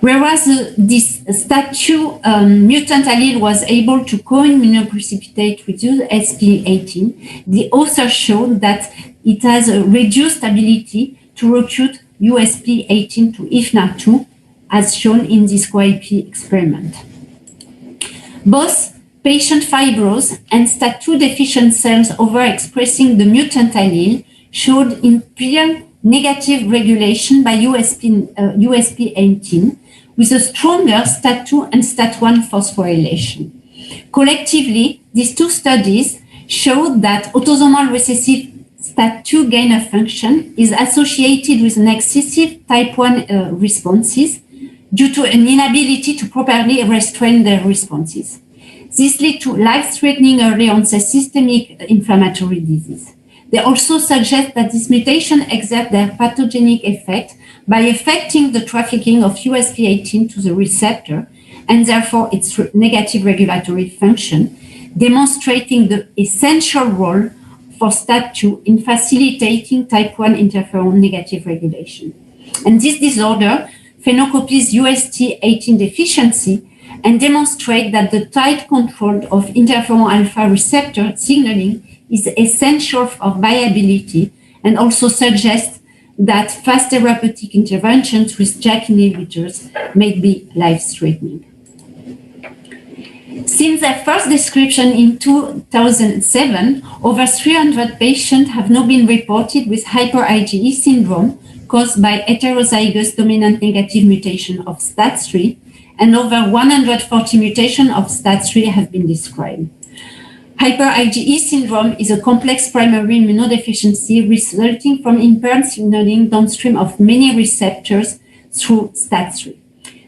Speaker 3: Whereas this STAT2 mutant allele was able to co-immunoprecipitate with USP18, the author showed that it has a reduced ability to recruit USP18 to IFNA2, as shown in this QIP experiment. Both patient fibrose and STAT2 deficient cells overexpressing the mutant allele showed impaired negative regulation by USP18 with a stronger STAT2 and STAT1 phosphorylation. Collectively, these two studies showed that autosomal recessive STAT2 gain of function is associated with an excessive type 1 responses due to an inability to properly restrain their responses. This leads to life-threatening early onset systemic inflammatory disease. They also suggest that this mutation exerts their pathogenic effect by affecting the trafficking of USP18 to the receptor and therefore its negative regulatory function, demonstrating the essential role for STAT2 in facilitating type 1 interferon negative regulation. And this disorder, phenocopy's USP18 deficiency, and demonstrate that the tight control of interferon alpha receptor signaling is essential for viability, and also suggest that fast therapeutic interventions with JAK inhibitors may be life-threatening. Since their first description in 2007, over 300 patients have now been reported with hyper-IgE syndrome caused by heterozygous dominant negative mutation of STAT3, and over 140 mutations of STAT3 have been described. Hyper-IgE syndrome is a complex primary immunodeficiency resulting from impaired signaling downstream of many receptors through STAT3.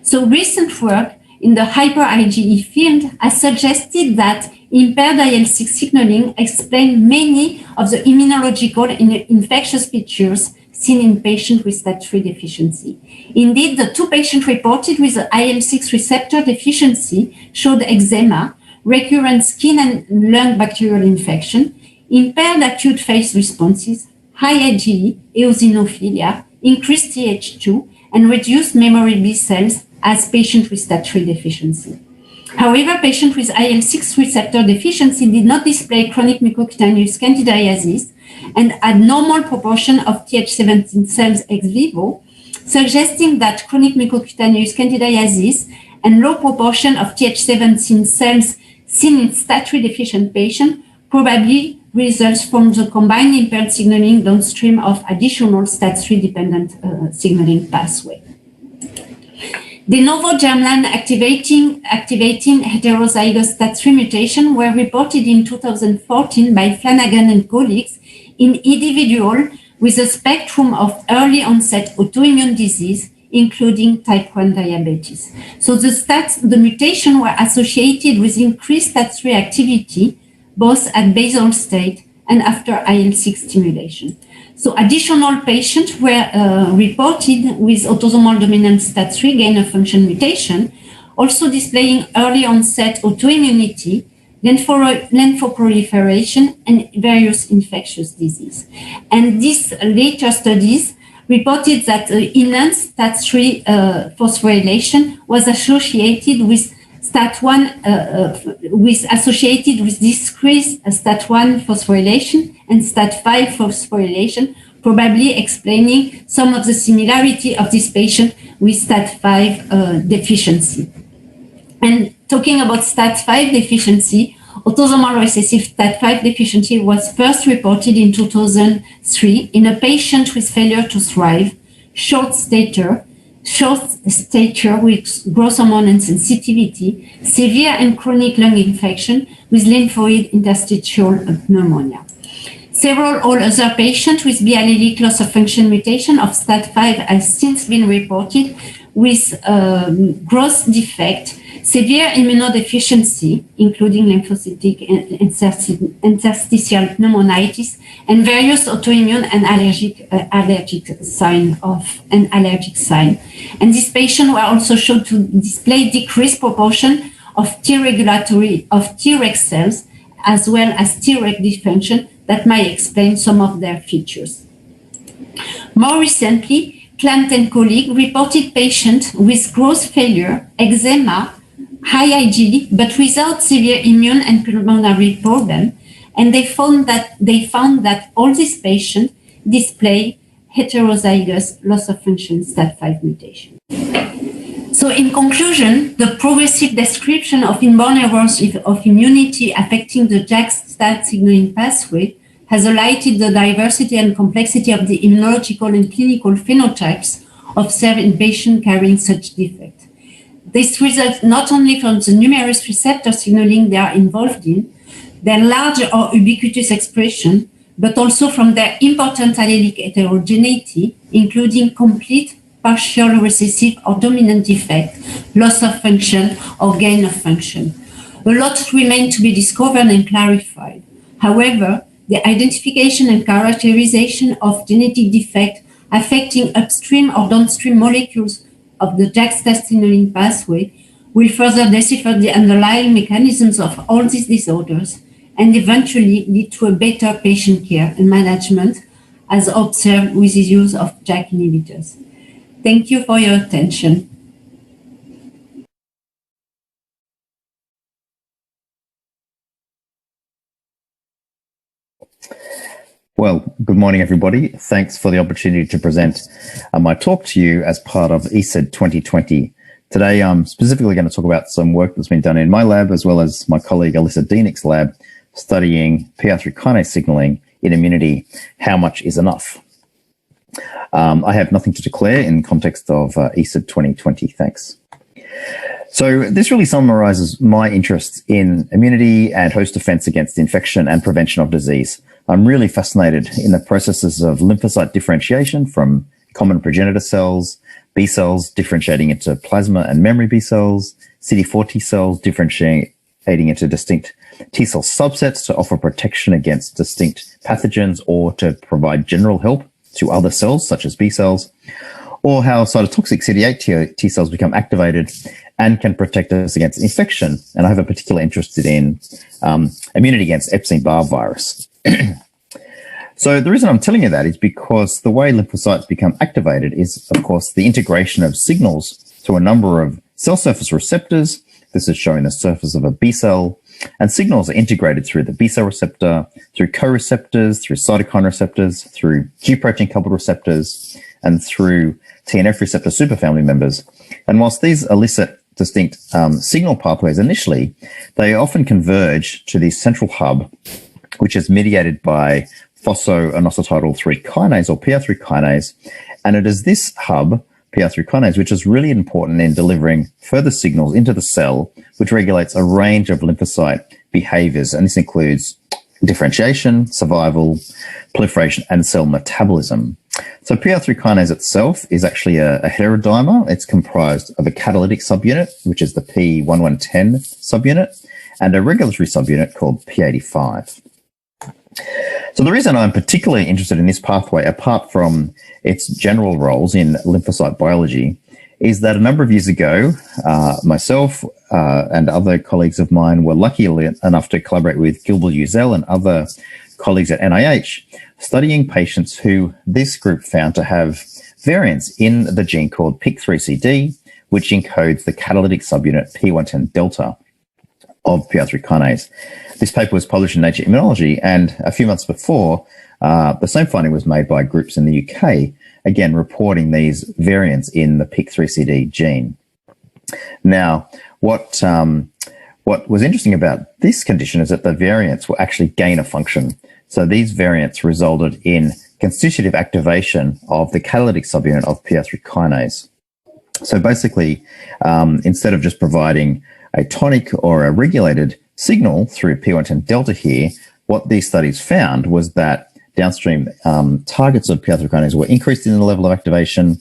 Speaker 3: So recent work in the hyper-IgE field has suggested that impaired IL-6 signaling explains many of the immunological and infectious features seen in patients with STAT3 deficiency. Indeed, the 2 patients reported with the IL-6 receptor deficiency showed eczema, recurrent skin and lung bacterial infection, impaired acute phase responses, high IgE, eosinophilia, increased Th2, and reduced memory B cells as patients with STAT3 deficiency. However, patients with IL-6 receptor deficiency did not display chronic mucocutaneous candidiasis and had normal proportion of Th17 cells ex vivo, suggesting that chronic mucocutaneous candidiasis and low proportion of Th17 cells seen in STAT3 deficient patients probably results from the combined impaired signaling downstream of additional STAT3 dependent signaling pathway. De novo germline activating heterozygous STAT3 mutation were reported in 2014 by Flanagan and colleagues in individuals with a spectrum of early onset autoimmune disease, including type 1 diabetes. So the mutation were associated with increased STAT3 activity, both at basal state and after IL-6 stimulation. So additional patients were reported with autosomal dominant STAT3 gain of function mutation, also displaying early onset autoimmunity, lymphoproliferation, and various infectious disease. And these later studies reported that enhanced STAT3 phosphorylation was associated with STAT1 associated with decreased STAT1 phosphorylation and STAT5 phosphorylation, probably explaining some of the similarity of this patient with STAT5 deficiency. And talking about STAT5 deficiency, autosomal recessive STAT5 deficiency was first reported in 2003 in a patient with failure to thrive, short stature with growth hormone insensitivity, severe and chronic lung infection with lymphoid interstitial pneumonia. Several other patients with B allelic loss of function mutation of STAT5 has since been reported with growth defect, severe immunodeficiency, including lymphocytic interstitial pneumonitis, and various autoimmune and allergic sign. And these patients were also shown to display decreased proportion of T-regulatory of Treg cells, as well as Treg dysfunction that might explain some of their features. More recently, Plant and colleague reported patients with growth failure, eczema, high IgE, but without severe immune and pulmonary problem, and they found that all these patients display heterozygous loss of function STAT5 mutation. So in conclusion, the progressive description of inborn errors of immunity affecting the JAK-STAT signaling pathway has highlighted the diversity and complexity of the immunological and clinical phenotypes observed in patients carrying such defect. This results not only from the numerous receptor signaling they are involved in, their large or ubiquitous expression, but also from their important allelic heterogeneity, including complete, partial recessive or dominant defect, loss of function, or gain of function. A lot remains to be discovered and clarified. However, the identification and characterization of genetic defect affecting upstream or downstream molecules of the JAK-STAT signaling pathway will further decipher the underlying mechanisms of all these disorders and eventually lead to a better patient care and management as observed with the use of JAK inhibitors. Thank you for your attention.
Speaker 4: Well, good morning, everybody. Thanks for the opportunity to present my talk to you as part of ESID-2020. Today, I'm specifically going to talk about some work that's been done in my lab, as well as my colleague Alyssa Dienig's lab, studying PI3 kinase signaling in immunity. How much is enough? I have nothing to declare in context of ESID-2020. Thanks. So this really summarizes my interests in immunity and host defense against infection and prevention of disease. I'm really fascinated in the processes of lymphocyte differentiation from common progenitor cells, B cells differentiating into plasma and memory B cells, CD4 T cells differentiating into distinct T cell subsets to offer protection against distinct pathogens or to provide general help to other cells such as B cells, or how cytotoxic CD8 T cells become activated and can protect us against infection. And I have a particular interest in immunity against Epstein-Barr virus. So the reason I'm telling you that is because the way lymphocytes become activated is, of course, the integration of signals to a number of cell surface receptors. This is showing the surface of a B cell, and signals are integrated through the B cell receptor, through co-receptors, through cytokine receptors, through G protein coupled receptors, and through TNF receptor superfamily members. And whilst these elicit distinct signal pathways initially, they often converge to the central hub, which is mediated by phosphoinositidine 3 kinase, or PI3 kinase. And it is this hub, PI3 kinase, which is really important in delivering further signals into the cell, which regulates a range of lymphocyte behaviors. And this includes differentiation, survival, proliferation, and cell metabolism. So PI3 kinase itself is actually a heterodimer. It's comprised of a catalytic subunit, which is the P1110 subunit, and a regulatory subunit called P85. So the reason I'm particularly interested in this pathway, apart from its general roles in lymphocyte biology, is that a number of years ago, myself and other colleagues of mine were lucky enough to collaborate with Gilbert Uzel and other colleagues at NIH, studying patients who this group found to have variants in the gene called PIK3CD, which encodes the catalytic subunit P110 delta of PI3 kinase. This paper was published in Nature Immunology, and a few months before, the same finding was made by groups in the UK, again reporting these variants in the PIK3CD gene. Now, what was interesting about this condition is that the variants were actually gain of function. So these variants resulted in constitutive activation of the catalytic subunit of PI3 kinase. So basically, instead of just providing a tonic or a regulated signal through P110 delta here, what these studies found was that downstream targets of PI3 kinase were increased in the level of activation,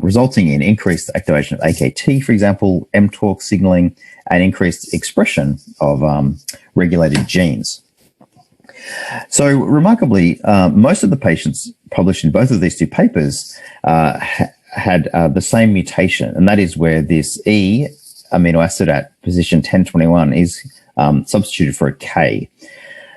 Speaker 4: resulting in increased activation of AKT, for example, mTOR signaling, and increased expression of regulated genes. So remarkably, most of the patients published in both of these two papers had the same mutation, and that is where this E amino acid at position 1021 is substituted for a K.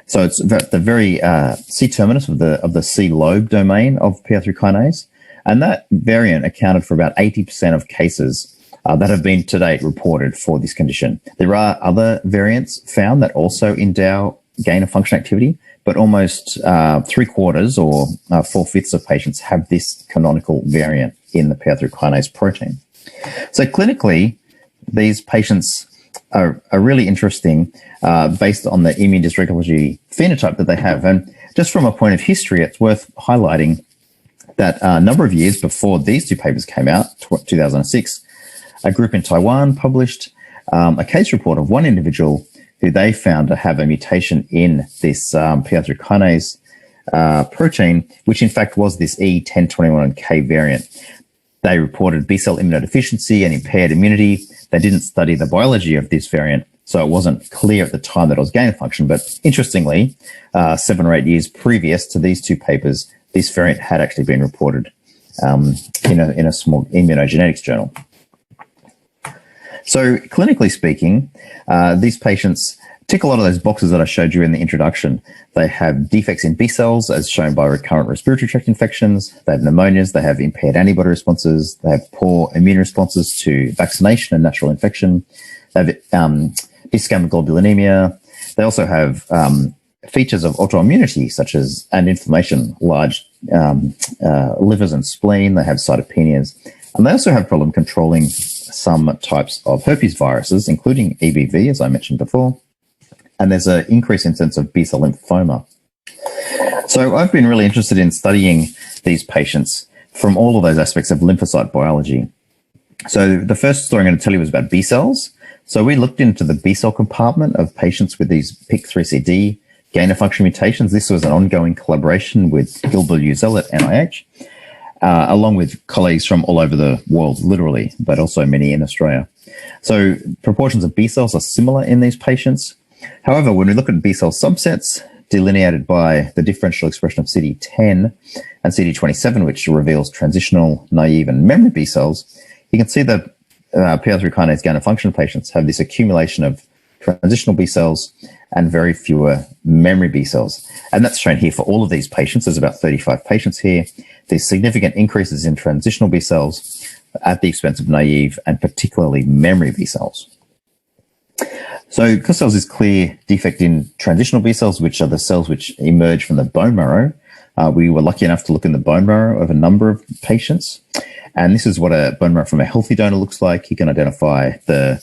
Speaker 4: So it's the very C-terminus of the C-lobe domain of PI3 kinase, and that variant accounted for about 80% of cases that have been to date reported for this condition. There are other variants found that also endow gain of function activity, but almost 3/4 or 4/5 of patients have this canonical variant in the PI3 kinase protein. So clinically, these patients are really interesting based on the immune dysregulatory phenotype that they have. And just from a point of history, it's worth highlighting that a number of years before these two papers came out, 2006, a group in Taiwan published a case report of one individual who they found to have a mutation in this PI3 kinase protein, which in fact was this E1021K variant. They reported B-cell immunodeficiency and impaired immunity. They didn't study the biology of this variant, so it wasn't clear at the time that it was gain of function. But interestingly, 7 or 8 years previous to these two papers, this variant had actually been reported in a small immunogenetics journal. So clinically speaking, these patients tick a lot of those boxes that I showed you in the introduction. They have defects in B cells, as shown by recurrent respiratory tract infections. They have pneumonias. They have impaired antibody responses. They have poor immune responses to vaccination and natural infection. They have ischemoglobulinemia. They also have features of autoimmunity, such as and inflammation, large livers and spleen. They have cytopenias, and they also have problem controlling some types of herpes viruses, including EBV, as I mentioned before. And there's an increased incidence of B-cell lymphoma. So I've been really interested in studying these patients from all of those aspects of lymphocyte biology. So the first story I'm going to tell you is about B cells. So we looked into the B cell compartment of patients with these PIK3CD gain-of-function mutations. This was an ongoing collaboration with Gilbert Uzel at NIH, along with colleagues from all over the world, literally, but also many in Australia. So proportions of B cells are similar in these patients. However, when we look at B cell subsets delineated by the differential expression of CD10 and CD27, which reveals transitional, naive, and memory B cells, you can see that PI3 kinase gain-of-function patients have this accumulation of transitional B cells and very fewer memory B cells. And that's shown here for all of these patients. There's about 35 patients here. There's significant increases in transitional B cells at the expense of naive and particularly memory B cells. So because there was this clear defect in transitional B cells, which are the cells which emerge from the bone marrow, we were lucky enough to look in the bone marrow of a number of patients. And this is what a bone marrow from a healthy donor looks like. You can identify the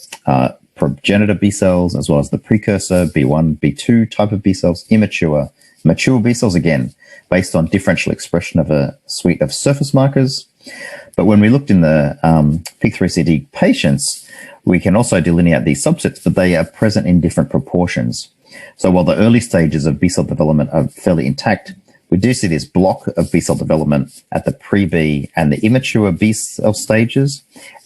Speaker 4: progenitor B cells as well as the precursor B1, B2 type of B cells, immature, mature B cells, again, based on differential expression of a suite of surface markers. But when we looked in the PIK3CD patients, we can also delineate these subsets, but they are present in different proportions. So while the early stages of B cell development are fairly intact, we do see this block of B cell development at the pre-B and the immature B cell stages,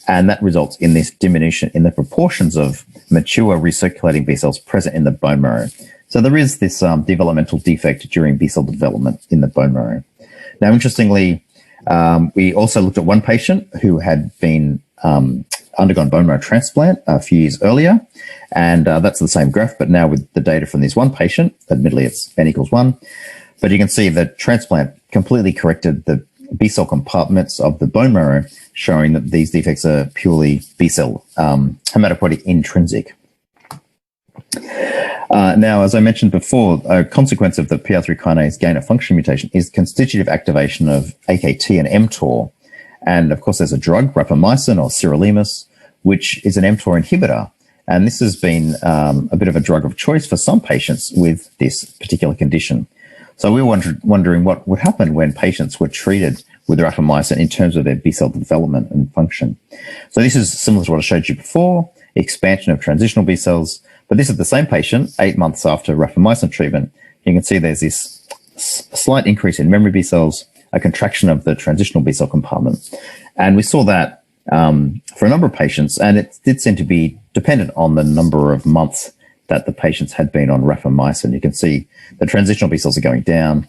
Speaker 4: and that results in this diminution in the proportions of mature recirculating B cells present in the bone marrow. So there is this developmental defect during B cell development in the bone marrow. Now, interestingly, we also looked at one patient who had been undergone bone marrow transplant a few years earlier, and that's the same graph, but now with the data from this one patient. Admittedly, it's n equals 1. But you can see that transplant completely corrected the B cell compartments of the bone marrow, showing that these defects are purely B cell hematopoietic intrinsic. Now, as I mentioned before, a consequence of the PI3 kinase gain-of-function mutation is constitutive activation of AKT and mTOR. And of course, there's a drug, rapamycin or sirolimus, which is an mTOR inhibitor. And this has been a bit of a drug of choice for some patients with this particular condition. So we were wondering what would happen when patients were treated with rapamycin in terms of their B cell development and function. So this is similar to what I showed you before, expansion of transitional B cells, but this is the same patient 8 months after rapamycin treatment. You can see there's this slight increase in memory B cells, a contraction of the transitional B cell compartment. And we saw that for a number of patients, and it did seem to be dependent on the number of months that the patients had been on rapamycin. You can see the transitional B cells are going down.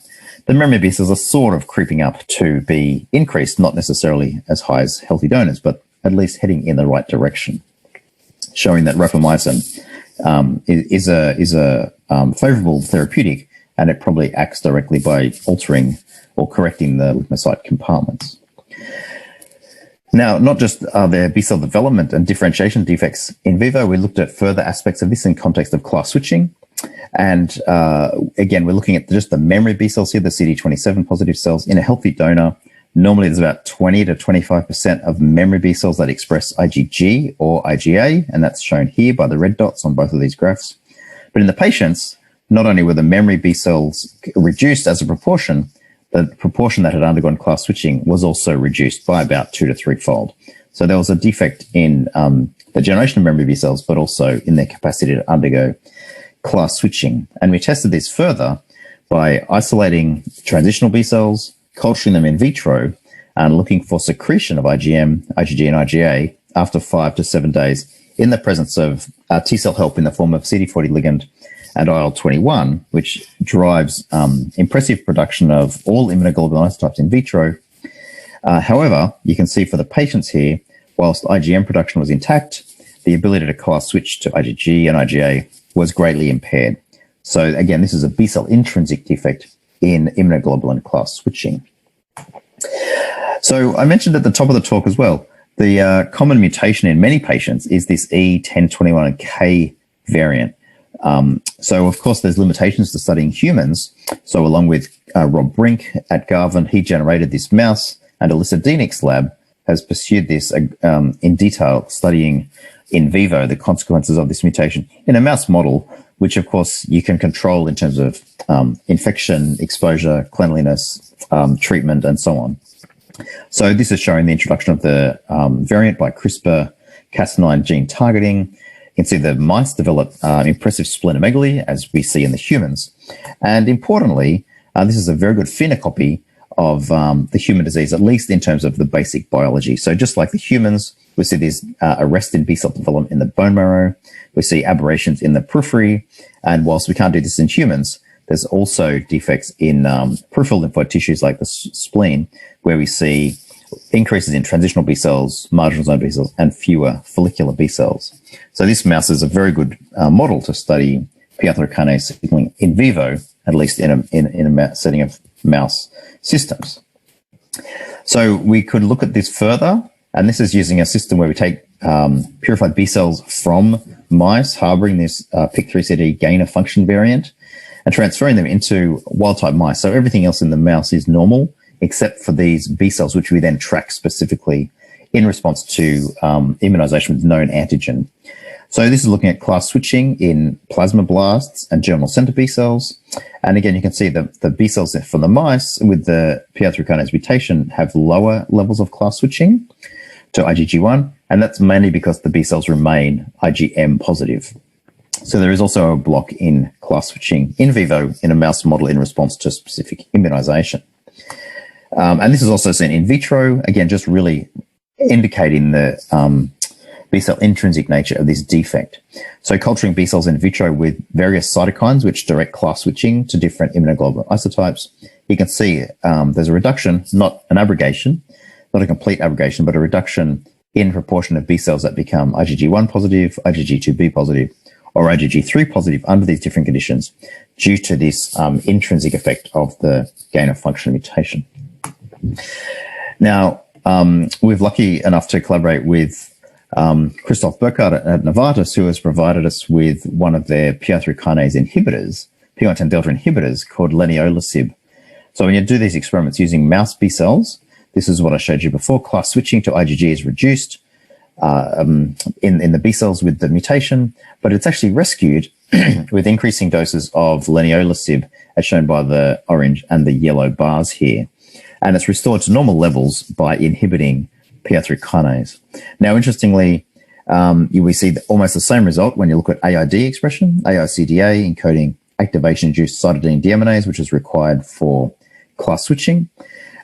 Speaker 4: The memory B cells are sort of creeping up to be increased, not necessarily as high as healthy donors, but at least heading in the right direction, showing that rapamycin is a favorable therapeutic, and it probably acts directly by altering or correcting the lymphocyte compartments. Now, not just are there B cell development and differentiation defects in vivo, we looked at further aspects of this in context of class switching. And again, we're looking at just the memory B cells here, the CD27 positive cells. In a healthy donor, normally there's about 20 to 25% of memory B cells that express IgG or IgA, and that's shown here by the red dots on both of these graphs. But in the patients, not only were the memory B cells reduced as a proportion, the proportion that had undergone class switching was also reduced by about 2 to 3-fold. So there was a defect in the generation of memory B cells, but also in their capacity to undergo class switching. And we tested this further by isolating transitional B cells, culturing them in vitro, and looking for secretion of IgM, IgG, and IgA after 5 to 7 days in the presence of T cell help in the form of CD40 ligand and IL-21, which drives impressive production of all immunoglobulin isotypes in vitro. However, you can see for the patients here, whilst IgM production was intact, the ability to class switch to IgG and IgA was greatly impaired. So again, this is a B cell intrinsic defect in immunoglobulin class switching. So I mentioned at the top of the talk as well, the common mutation in many patients is this E1021K variant. So, of course, there's limitations to studying humans. So along with Rob Brink at Garvan, he generated this mouse, and Alyssa Dienig's lab has pursued this in detail, studying in vivo the consequences of this mutation in a mouse model, which, of course, you can control in terms of infection, exposure, cleanliness, treatment, and so on. So this is showing the introduction of the variant by CRISPR-Cas9 gene targeting. You can see the mice develop impressive splenomegaly, as we see in the humans. And importantly, this is a very good phenocopy of the human disease, at least in terms of the basic biology. So just like the humans, we see these arrest in B-cell development in the bone marrow. We see aberrations in the periphery. And whilst we can't do this in humans, there's also defects in peripheral lymphoid tissues like the spleen, where we see increases in transitional B cells, marginal zone B cells, and fewer follicular B cells. So this mouse is a very good model to study PI3K signaling in vivo, at least in a setting of mouse systems. So we could look at this further, and this is using a system where we take purified B cells from mice harboring this PIK3CD gain of function variant and transferring them into wild-type mice. So everything else in the mouse is normal, except for these B cells, which we then track specifically in response to immunization with known antigen. So this is looking at class switching in plasmablasts and germinal center B cells. And again, you can see the B cells from the mice with the PI3K mutation have lower levels of class switching to IgG1, and that's mainly because the B cells remain IgM positive. So there is also a block in class switching in vivo in a mouse model in response to specific immunization. And this is also seen in vitro, again, just really indicating the B cell intrinsic nature of this defect. So culturing B cells in vitro with various cytokines, which direct class switching to different immunoglobulin isotypes, you can see there's a reduction, not an abrogation, not a complete abrogation, but a reduction in proportion of B cells that become IgG1 positive, IgG2b positive, or IgG3 positive under these different conditions due to this intrinsic effect of the gain of function mutation. Now, we're lucky enough to collaborate with Christoph Burkhardt at Novartis, who has provided us with one of their PI3 kinase inhibitors, P110 delta inhibitors, called Leniolisib. So when you do these experiments using mouse B cells, this is what I showed you before. Class switching to IgG is reduced in the B cells with the mutation, but it's actually rescued with increasing doses of Leniolisib, as shown by the orange and the yellow bars here. And it's restored to normal levels by inhibiting PI3 kinase. Now, interestingly, we see almost the same result when you look at AID expression, AICDA encoding activation-induced cytidine deaminase, which is required for class switching.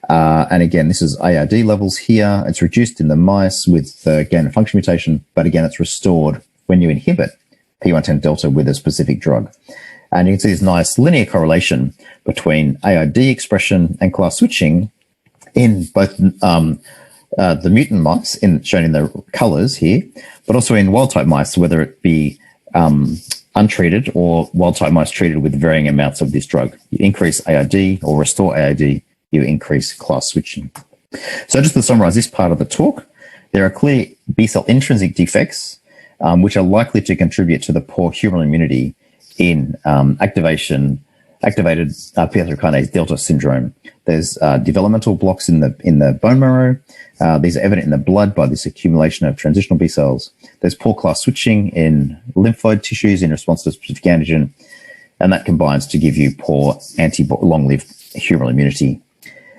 Speaker 4: And again, this is AID levels here. It's reduced in the mice with the gain of function mutation, but again, it's restored when you inhibit P110 delta with a specific drug. And you can see this nice linear correlation between AID expression and class switching in both the mutant mice, shown in the colors here, but also in wild-type mice, whether it be untreated or wild-type mice treated with varying amounts of this drug. You increase AID or restore AID, you increase class switching. So just to summarize this part of the talk, there are clear B-cell intrinsic defects which are likely to contribute to the poor humoral immunity in activated PI3 kinase delta syndrome. There's developmental blocks in the bone marrow. These are evident in the blood by this accumulation of transitional B cells. There's poor class switching in lymphoid tissues in response to specific antigen, and that combines to give you poor long-lived humoral immunity.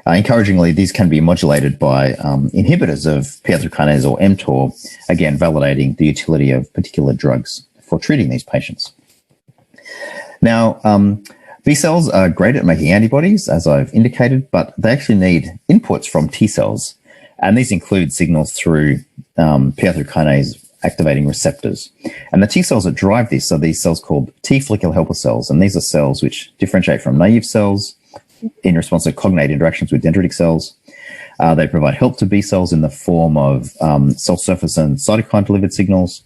Speaker 4: Encouragingly, these can be modulated by inhibitors of PI3 kinase or mTOR, again validating the utility of particular drugs for treating these patients. Now, B cells are great at making antibodies, as I've indicated, but they actually need inputs from T cells, and these include signals through PI3 kinase activating receptors. And the T cells that drive this are these cells called T follicular helper cells, and these are cells which differentiate from naive cells in response to cognate interactions with dendritic cells. They provide help to B cells in the form of cell surface and cytokine-delivered signals,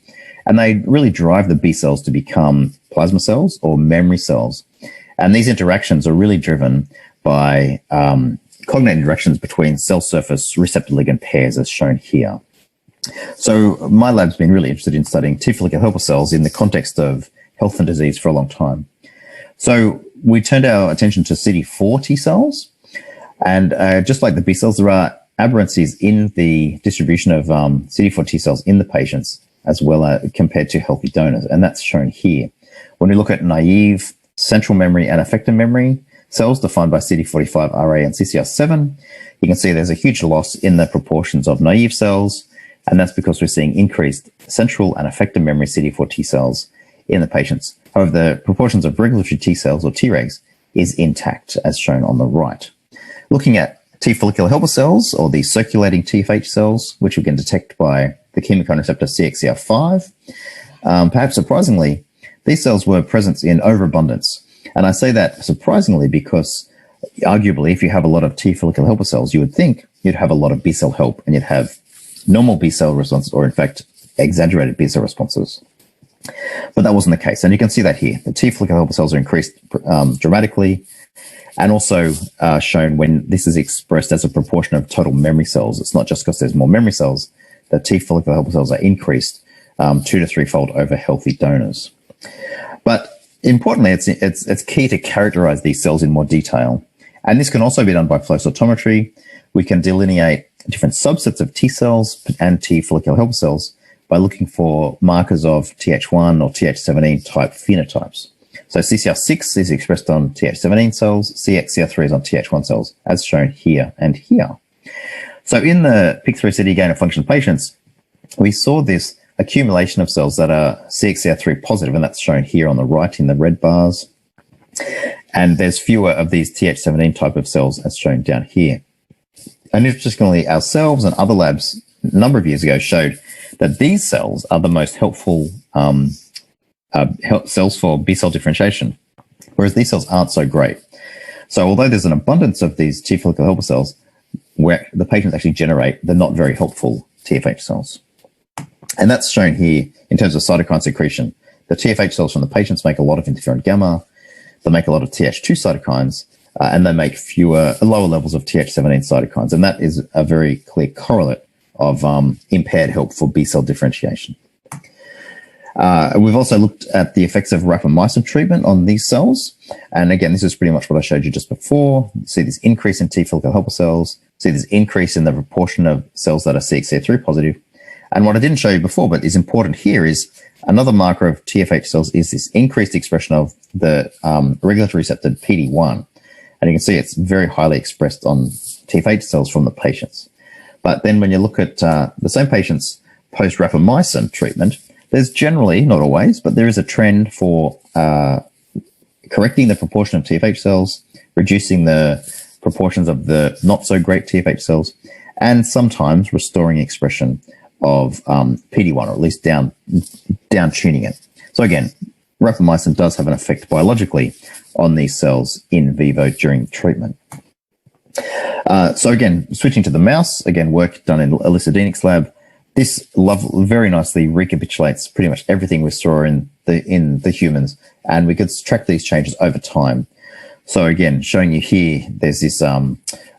Speaker 4: and they really drive the B cells to become plasma cells or memory cells. And these interactions are really driven by cognate interactions between cell surface receptor ligand pairs, as shown here. So my lab's been really interested in studying T follicular helper cells in the context of health and disease for a long time. So we turned our attention to CD4 T cells. And just like the B cells, there are aberrancies in the distribution of CD4 T cells in the patients as well compared to healthy donors. And that's shown here. When we look at naive central memory and effector memory cells defined by CD45, RA, and CCR7, you can see there's a huge loss in the proportions of naive cells. And that's because we're seeing increased central and effector memory CD4 T cells in the patients. However, the proportions of regulatory T cells or Tregs is intact, as shown on the right. Looking at T follicular helper cells, or the circulating TFH cells, which we can detect by the chemokine receptor CXCR5, perhaps surprisingly, these cells were present in overabundance. And I say that surprisingly because arguably, if you have a lot of T follicular helper cells, you would think you'd have a lot of B cell help and you'd have normal B cell responses, or in fact, exaggerated B cell responses. But that wasn't the case. And you can see that here. The T follicular helper cells are increased dramatically, and also shown when this is expressed as a proportion of total memory cells. It's not just because there's more memory cells. The T follicular helper cells are increased 2 to 3-fold over healthy donors. But importantly, it's key to characterize these cells in more detail. And this can also be done by flow cytometry. We can delineate different subsets of T cells and T follicular helper cells by looking for markers of Th1 or Th17 type phenotypes. So CCR6 is expressed on Th17 cells, CXCR3 is on Th1 cells, as shown here and here. So in the PIK3CD gain of function patients, we saw this accumulation of cells that are CXCR3 positive, and that's shown here on the right in the red bars. And there's fewer of these Th17 type of cells, as shown down here. And interestingly, ourselves and other labs a number of years ago showed that these cells are the most helpful cells for B cell differentiation, whereas these cells aren't so great. So although there's an abundance of these T follicular helper cells, where the patients actually generate the not very helpful TFH cells. And that's shown here in terms of cytokine secretion. The TFH cells from the patients make a lot of interferon gamma, they make a lot of Th2 cytokines, and they make lower levels of Th17 cytokines. And that is a very clear correlate of impaired help for B cell differentiation. We've also looked at the effects of rapamycin treatment on these cells. And again, this is pretty much what I showed you just before. You see this increase in T follicular helper cells, see this increase in the proportion of cells that are CXCR3 positive. And what I didn't show you before, but is important here, is another marker of TFH cells is this increased expression of the regulatory receptor PD-1. And you can see it's very highly expressed on TFH cells from the patients. But then when you look at the same patients post-rapamycin treatment, there's generally, not always, but there is a trend for correcting the proportion of TFH cells, reducing the proportions of the not so great TFH cells, and sometimes restoring expression of PD-1, or at least down tuning it. So again, rapamycin does have an effect biologically on these cells in vivo during treatment. So again, switching to the mouse, again, work done in Alyssa Dienig's lab. This very nicely recapitulates pretty much everything we saw in the humans, and we could track these changes over time. So again, showing you here, there's this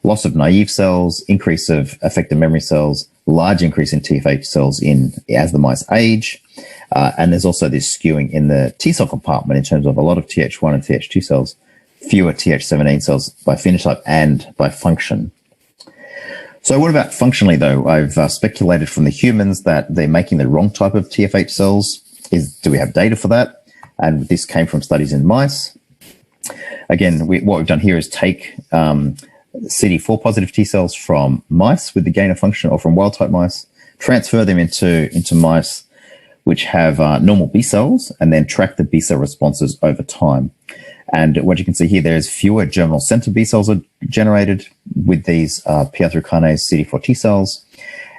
Speaker 4: loss of naive cells, increase of effector memory cells, large increase in TFH cells as the mice age, and there's also this skewing in the T cell compartment in terms of a lot of Th1 and Th2 cells, fewer Th17 cells by phenotype and by function. So what about functionally, though? I've speculated from the humans that they're making the wrong type of TFH cells. Do we have data for that? And this came from studies in mice. Again, what we've done here is take CD4 positive T cells from mice with the gain of function, or from wild type mice, transfer them into mice which have normal B cells, and then track the B cell responses over time. And what you can see here, there's fewer germinal center B cells are generated with these PI3 kinase CD4 T cells.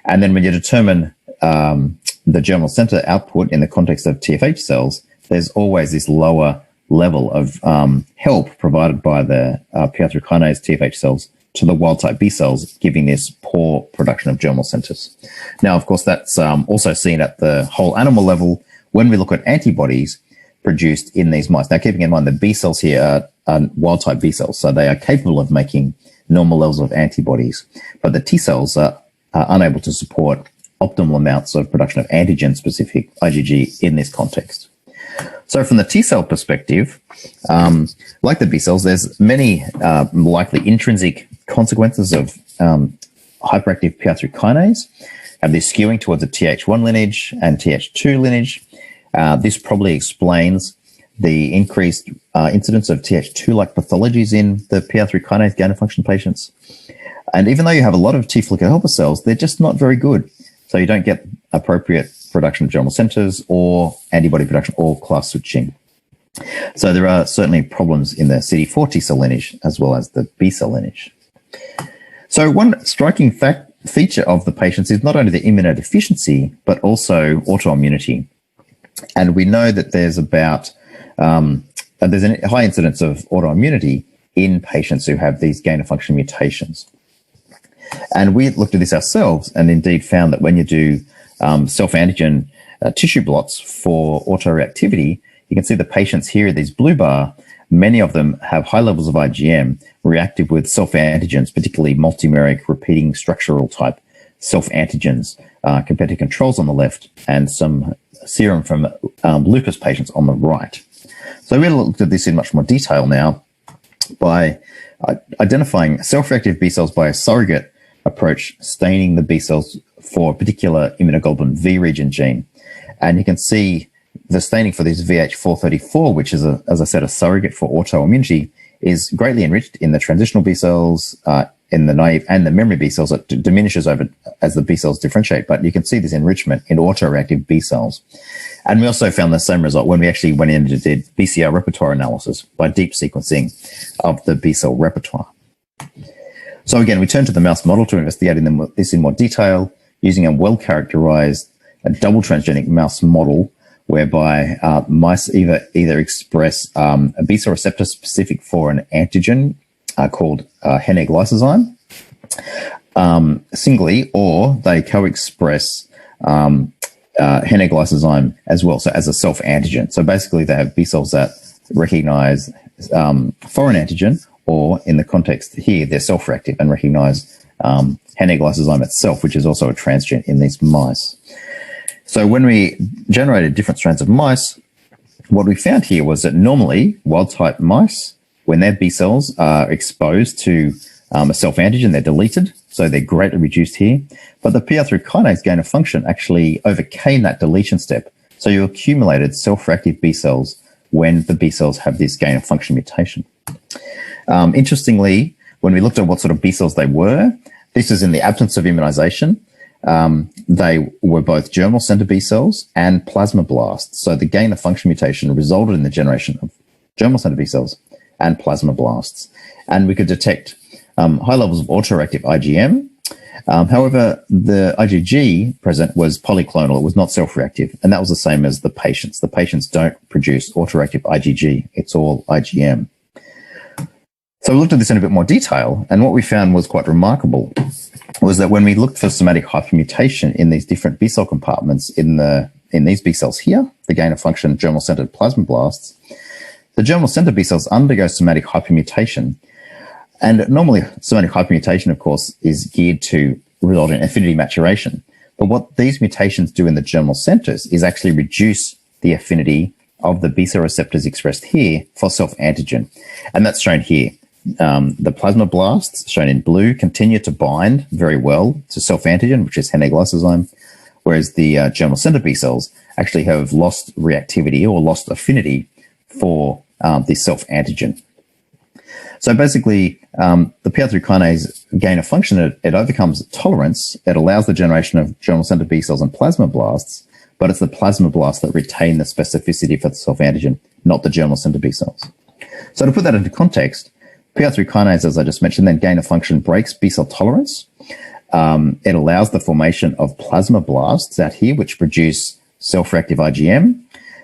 Speaker 4: And then when you determine the germinal center output in the context of TFH cells, there's always this lower level of help provided by the PI3 kinase TFH cells to the wild type B cells, giving this poor production of germinal centers. Now, of course, that's also seen at the whole animal level when we look at antibodies produced in these mice. Now, keeping in mind the B cells here are wild type B cells, so they are capable of making normal levels of antibodies, but the T cells are unable to support optimal amounts of production of antigen-specific IgG in this context. So from the T cell perspective, like the B cells, there's many likely intrinsic consequences of hyperactive PI3 kinase, and this skewing towards the Th1 lineage and Th2 lineage. This probably explains the increased incidence of Th2-like pathologies in the PI3 kinase gain-of-function patients. And even though you have a lot of T follicular helper cells, they're just not very good. So you don't get appropriate production of germinal centers or antibody production or class switching. So there are certainly problems in the CD4 T cell lineage as well as the B cell lineage. So one striking feature of the patients is not only the immunodeficiency, but also autoimmunity. And we know that there's about there's a high incidence of autoimmunity in patients who have these gain-of-function mutations. And we looked at this ourselves and indeed found that when you do self-antigen tissue blots for autoreactivity, you can see the patients here, these blue bar, many of them have high levels of IgM reactive with self-antigens, particularly multimeric repeating structural type self-antigens compared to controls on the left and some serum from lupus patients on the right. So we looked at this in much more detail now by identifying self-reactive B cells by a surrogate approach, staining the B cells for a particular immunoglobulin V region gene. And you can see the staining for this VH434, which is, as I said, a surrogate for autoimmunity, is greatly enriched in the transitional B cells, in the naive and the memory B cells. It diminishes over as the B cells differentiate, but you can see this enrichment in autoreactive B cells. And we also found the same result when we actually went in and did BCR repertoire analysis by deep sequencing of the B cell repertoire. So again, we turned to the mouse model to investigate this in more detail using a well-characterized double transgenic mouse model whereby mice either express a B cell receptor specific for an antigen called Hennig lysozyme singly, or they co-express Hennig lysozyme as well, so as a self-antigen. So basically they have B cells that recognize foreign antigen, or in the context here, they're self-reactive and recognize Hennig lysozyme itself, which is also a transgene in these mice. So when we generated different strains of mice, what we found here was that normally wild-type mice, when their B cells are exposed to a self-antigen, they're deleted, so they're greatly reduced here. But the PI3 kinase gain of function actually overcame that deletion step. So you accumulated self-reactive B cells when the B cells have this gain of function mutation. Interestingly, when we looked at what sort of B cells they were, this is in the absence of immunization. They were both germinal center B cells and plasmablasts. So the gain of function mutation resulted in the generation of germinal center B cells and plasmablasts. And we could detect high levels of autoreactive IgM. However, the IgG present was polyclonal. It was not self-reactive. And that was the same as the patients. The patients don't produce autoreactive IgG. It's all IgM. So we looked at this in a bit more detail. And what we found was quite remarkable was that when we looked for somatic hypermutation in these different B cell compartments in these B cells here, the gain of function germinal-centered plasmablasts, the germinal center B cells undergo somatic hypermutation. And normally somatic hypermutation, of course, is geared to result in affinity maturation. But what these mutations do in the germinal centers is actually reduce the affinity of the B cell receptors expressed here for self-antigen. And that's shown here. The plasmablasts, shown in blue, continue to bind very well to self-antigen, which is Hennig lysozyme, whereas the germinal center B cells actually have lost reactivity or lost affinity for the self-antigen. So basically, the PI3 kinase gain of function, it overcomes tolerance. It allows the generation of germinal center B cells and plasmablasts, but it's the plasmablasts that retain the specificity for the self-antigen, not the germinal center B cells. So to put that into context, PI3 kinase, as I just mentioned, then gain of function breaks B cell tolerance. It allows the formation of plasmablasts out here, which produce self-reactive IgM.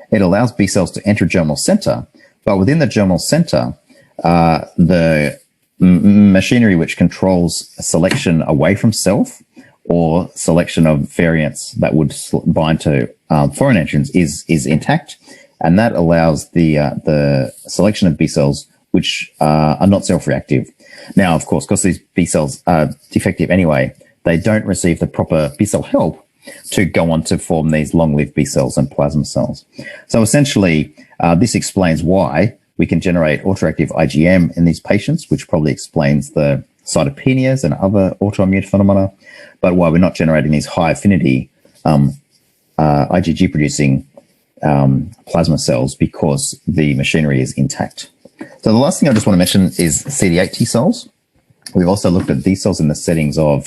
Speaker 4: It allows B cells to enter germinal center, but within the germinal center, the machinery which controls selection away from self or selection of variants that would bind to foreign antigens is intact, and that allows the selection of B cells which are not self-reactive. Now, of course, because these B cells are defective anyway, they don't receive the proper B cell help to go on to form these long-lived B cells and plasma cells. So essentially, This explains why we can generate autoreactive IgM in these patients, which probably explains the cytopenias and other autoimmune phenomena, but why we're not generating these high affinity IgG producing plasma cells, because the machinery is intact. So the last thing I just want to mention is CD8 T cells. We've also looked at these cells in the settings of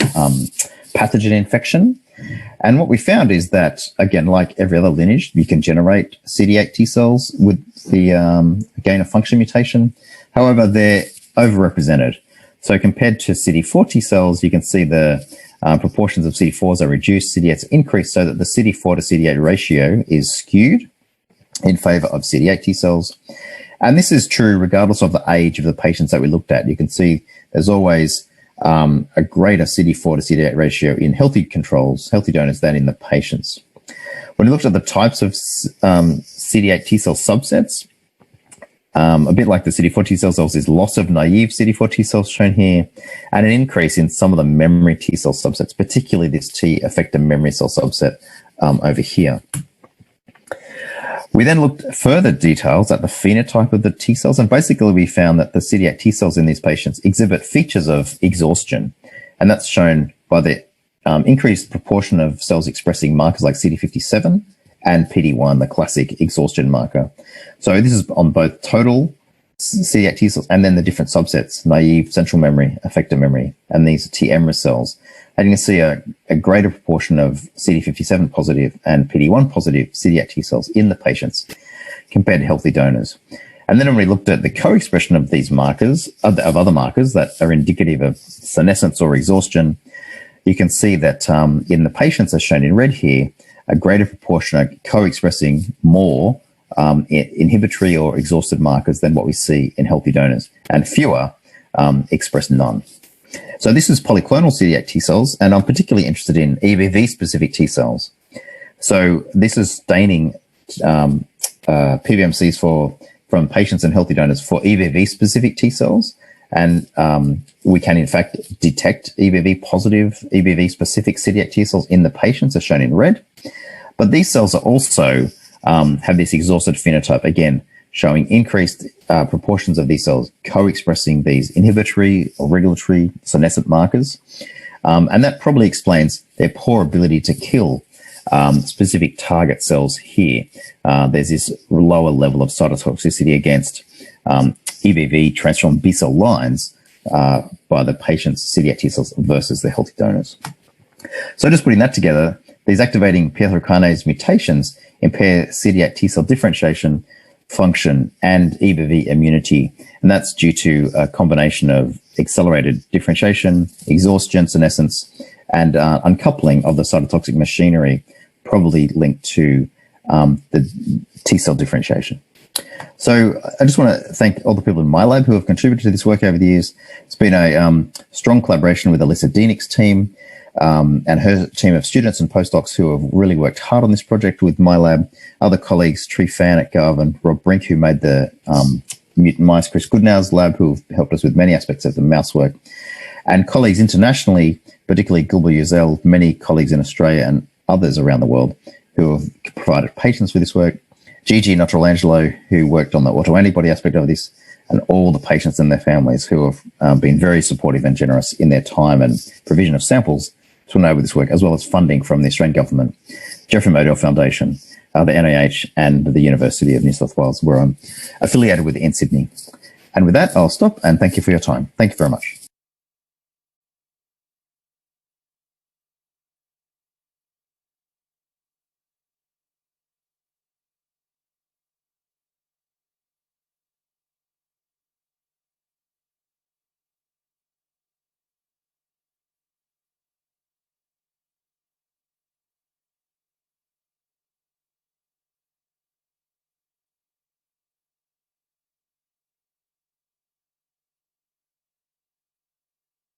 Speaker 4: pathogen infection. And what we found is that, again, like every other lineage, you can generate CD8 T cells with the gain of function mutation. However, they're overrepresented. So compared to CD4 T cells, you can see the proportions of CD4s are reduced, CD8s increased, so that the CD4 to CD8 ratio is skewed in favor of CD8 T cells. And this is true regardless of the age of the patients that we looked at. You can see there's always a greater CD4 to CD8 ratio in healthy controls, healthy donors, than in the patients. When we looked at the types of CD8 T cell subsets, a bit like the CD4 T cells, there was this loss of naive CD4 T cells shown here, and an increase in some of the memory T cell subsets, particularly this T effector memory cell subset over here. We then looked further details at the phenotype of the T cells, and basically we found that the CD8 T cells in these patients exhibit features of exhaustion, and that's shown by the increased proportion of cells expressing markers like CD57 and PD1, the classic exhaustion marker. So this is on both total CD8 T cells and then the different subsets, naive, central memory, effector memory, and these T-MRIS cells. And you can see a greater proportion of CD57 positive and PD1 positive CD8 T cells in the patients compared to healthy donors. And then when we looked at the co-expression of these markers, of other markers that are indicative of senescence or exhaustion, you can see that in the patients, as shown in red here, a greater proportion are co-expressing more inhibitory or exhausted markers than what we see in healthy donors, and fewer express none. So this is polyclonal CD8 T cells, and I'm particularly interested in EBV-specific T cells. So this is staining PBMCs from patients and healthy donors for EBV-specific T cells, and we can, in fact, detect EBV-positive, EBV-specific CD8 T cells in the patients, as shown in red. But these cells are also have this exhausted phenotype, again, showing increased proportions of these cells co-expressing these inhibitory or regulatory senescent markers. And that probably explains their poor ability to kill specific target cells here. There's this lower level of cytotoxicity against EBV transformed B cell lines by the patient's CD8 T cells versus the healthy donors. So just putting that together, these activating PI3K mutations impair CD8 T cell differentiation, function, and EBV immunity. And that's due to a combination of accelerated differentiation, exhaustion, senescence, and uncoupling of the cytotoxic machinery, probably linked to the T cell differentiation. So I just want to thank all the people in my lab who have contributed to this work over the years. It's been a strong collaboration with Alyssa Dienig's team and her team of students and postdocs who have really worked hard on this project with my lab, other colleagues, Tree Fan at Garvan, Rob Brink, who made the mutant mice, Chris Goodnow's lab, who have helped us with many aspects of the mouse work, and colleagues internationally, particularly Gilbert Uzel, many colleagues in Australia and others around the world who have provided patents for this work, Gigi Notrolangelo, who worked on the autoantibody aspect of this, and all the patients and their families who have been very supportive and generous in their time and provision of samples to enable this work, as well as funding from the Australian Government, Geoffrey Modell Foundation, the NIH, and the University of New South Wales, where I'm affiliated with in Sydney. And with that, I'll stop and thank you for your time. Thank you very much.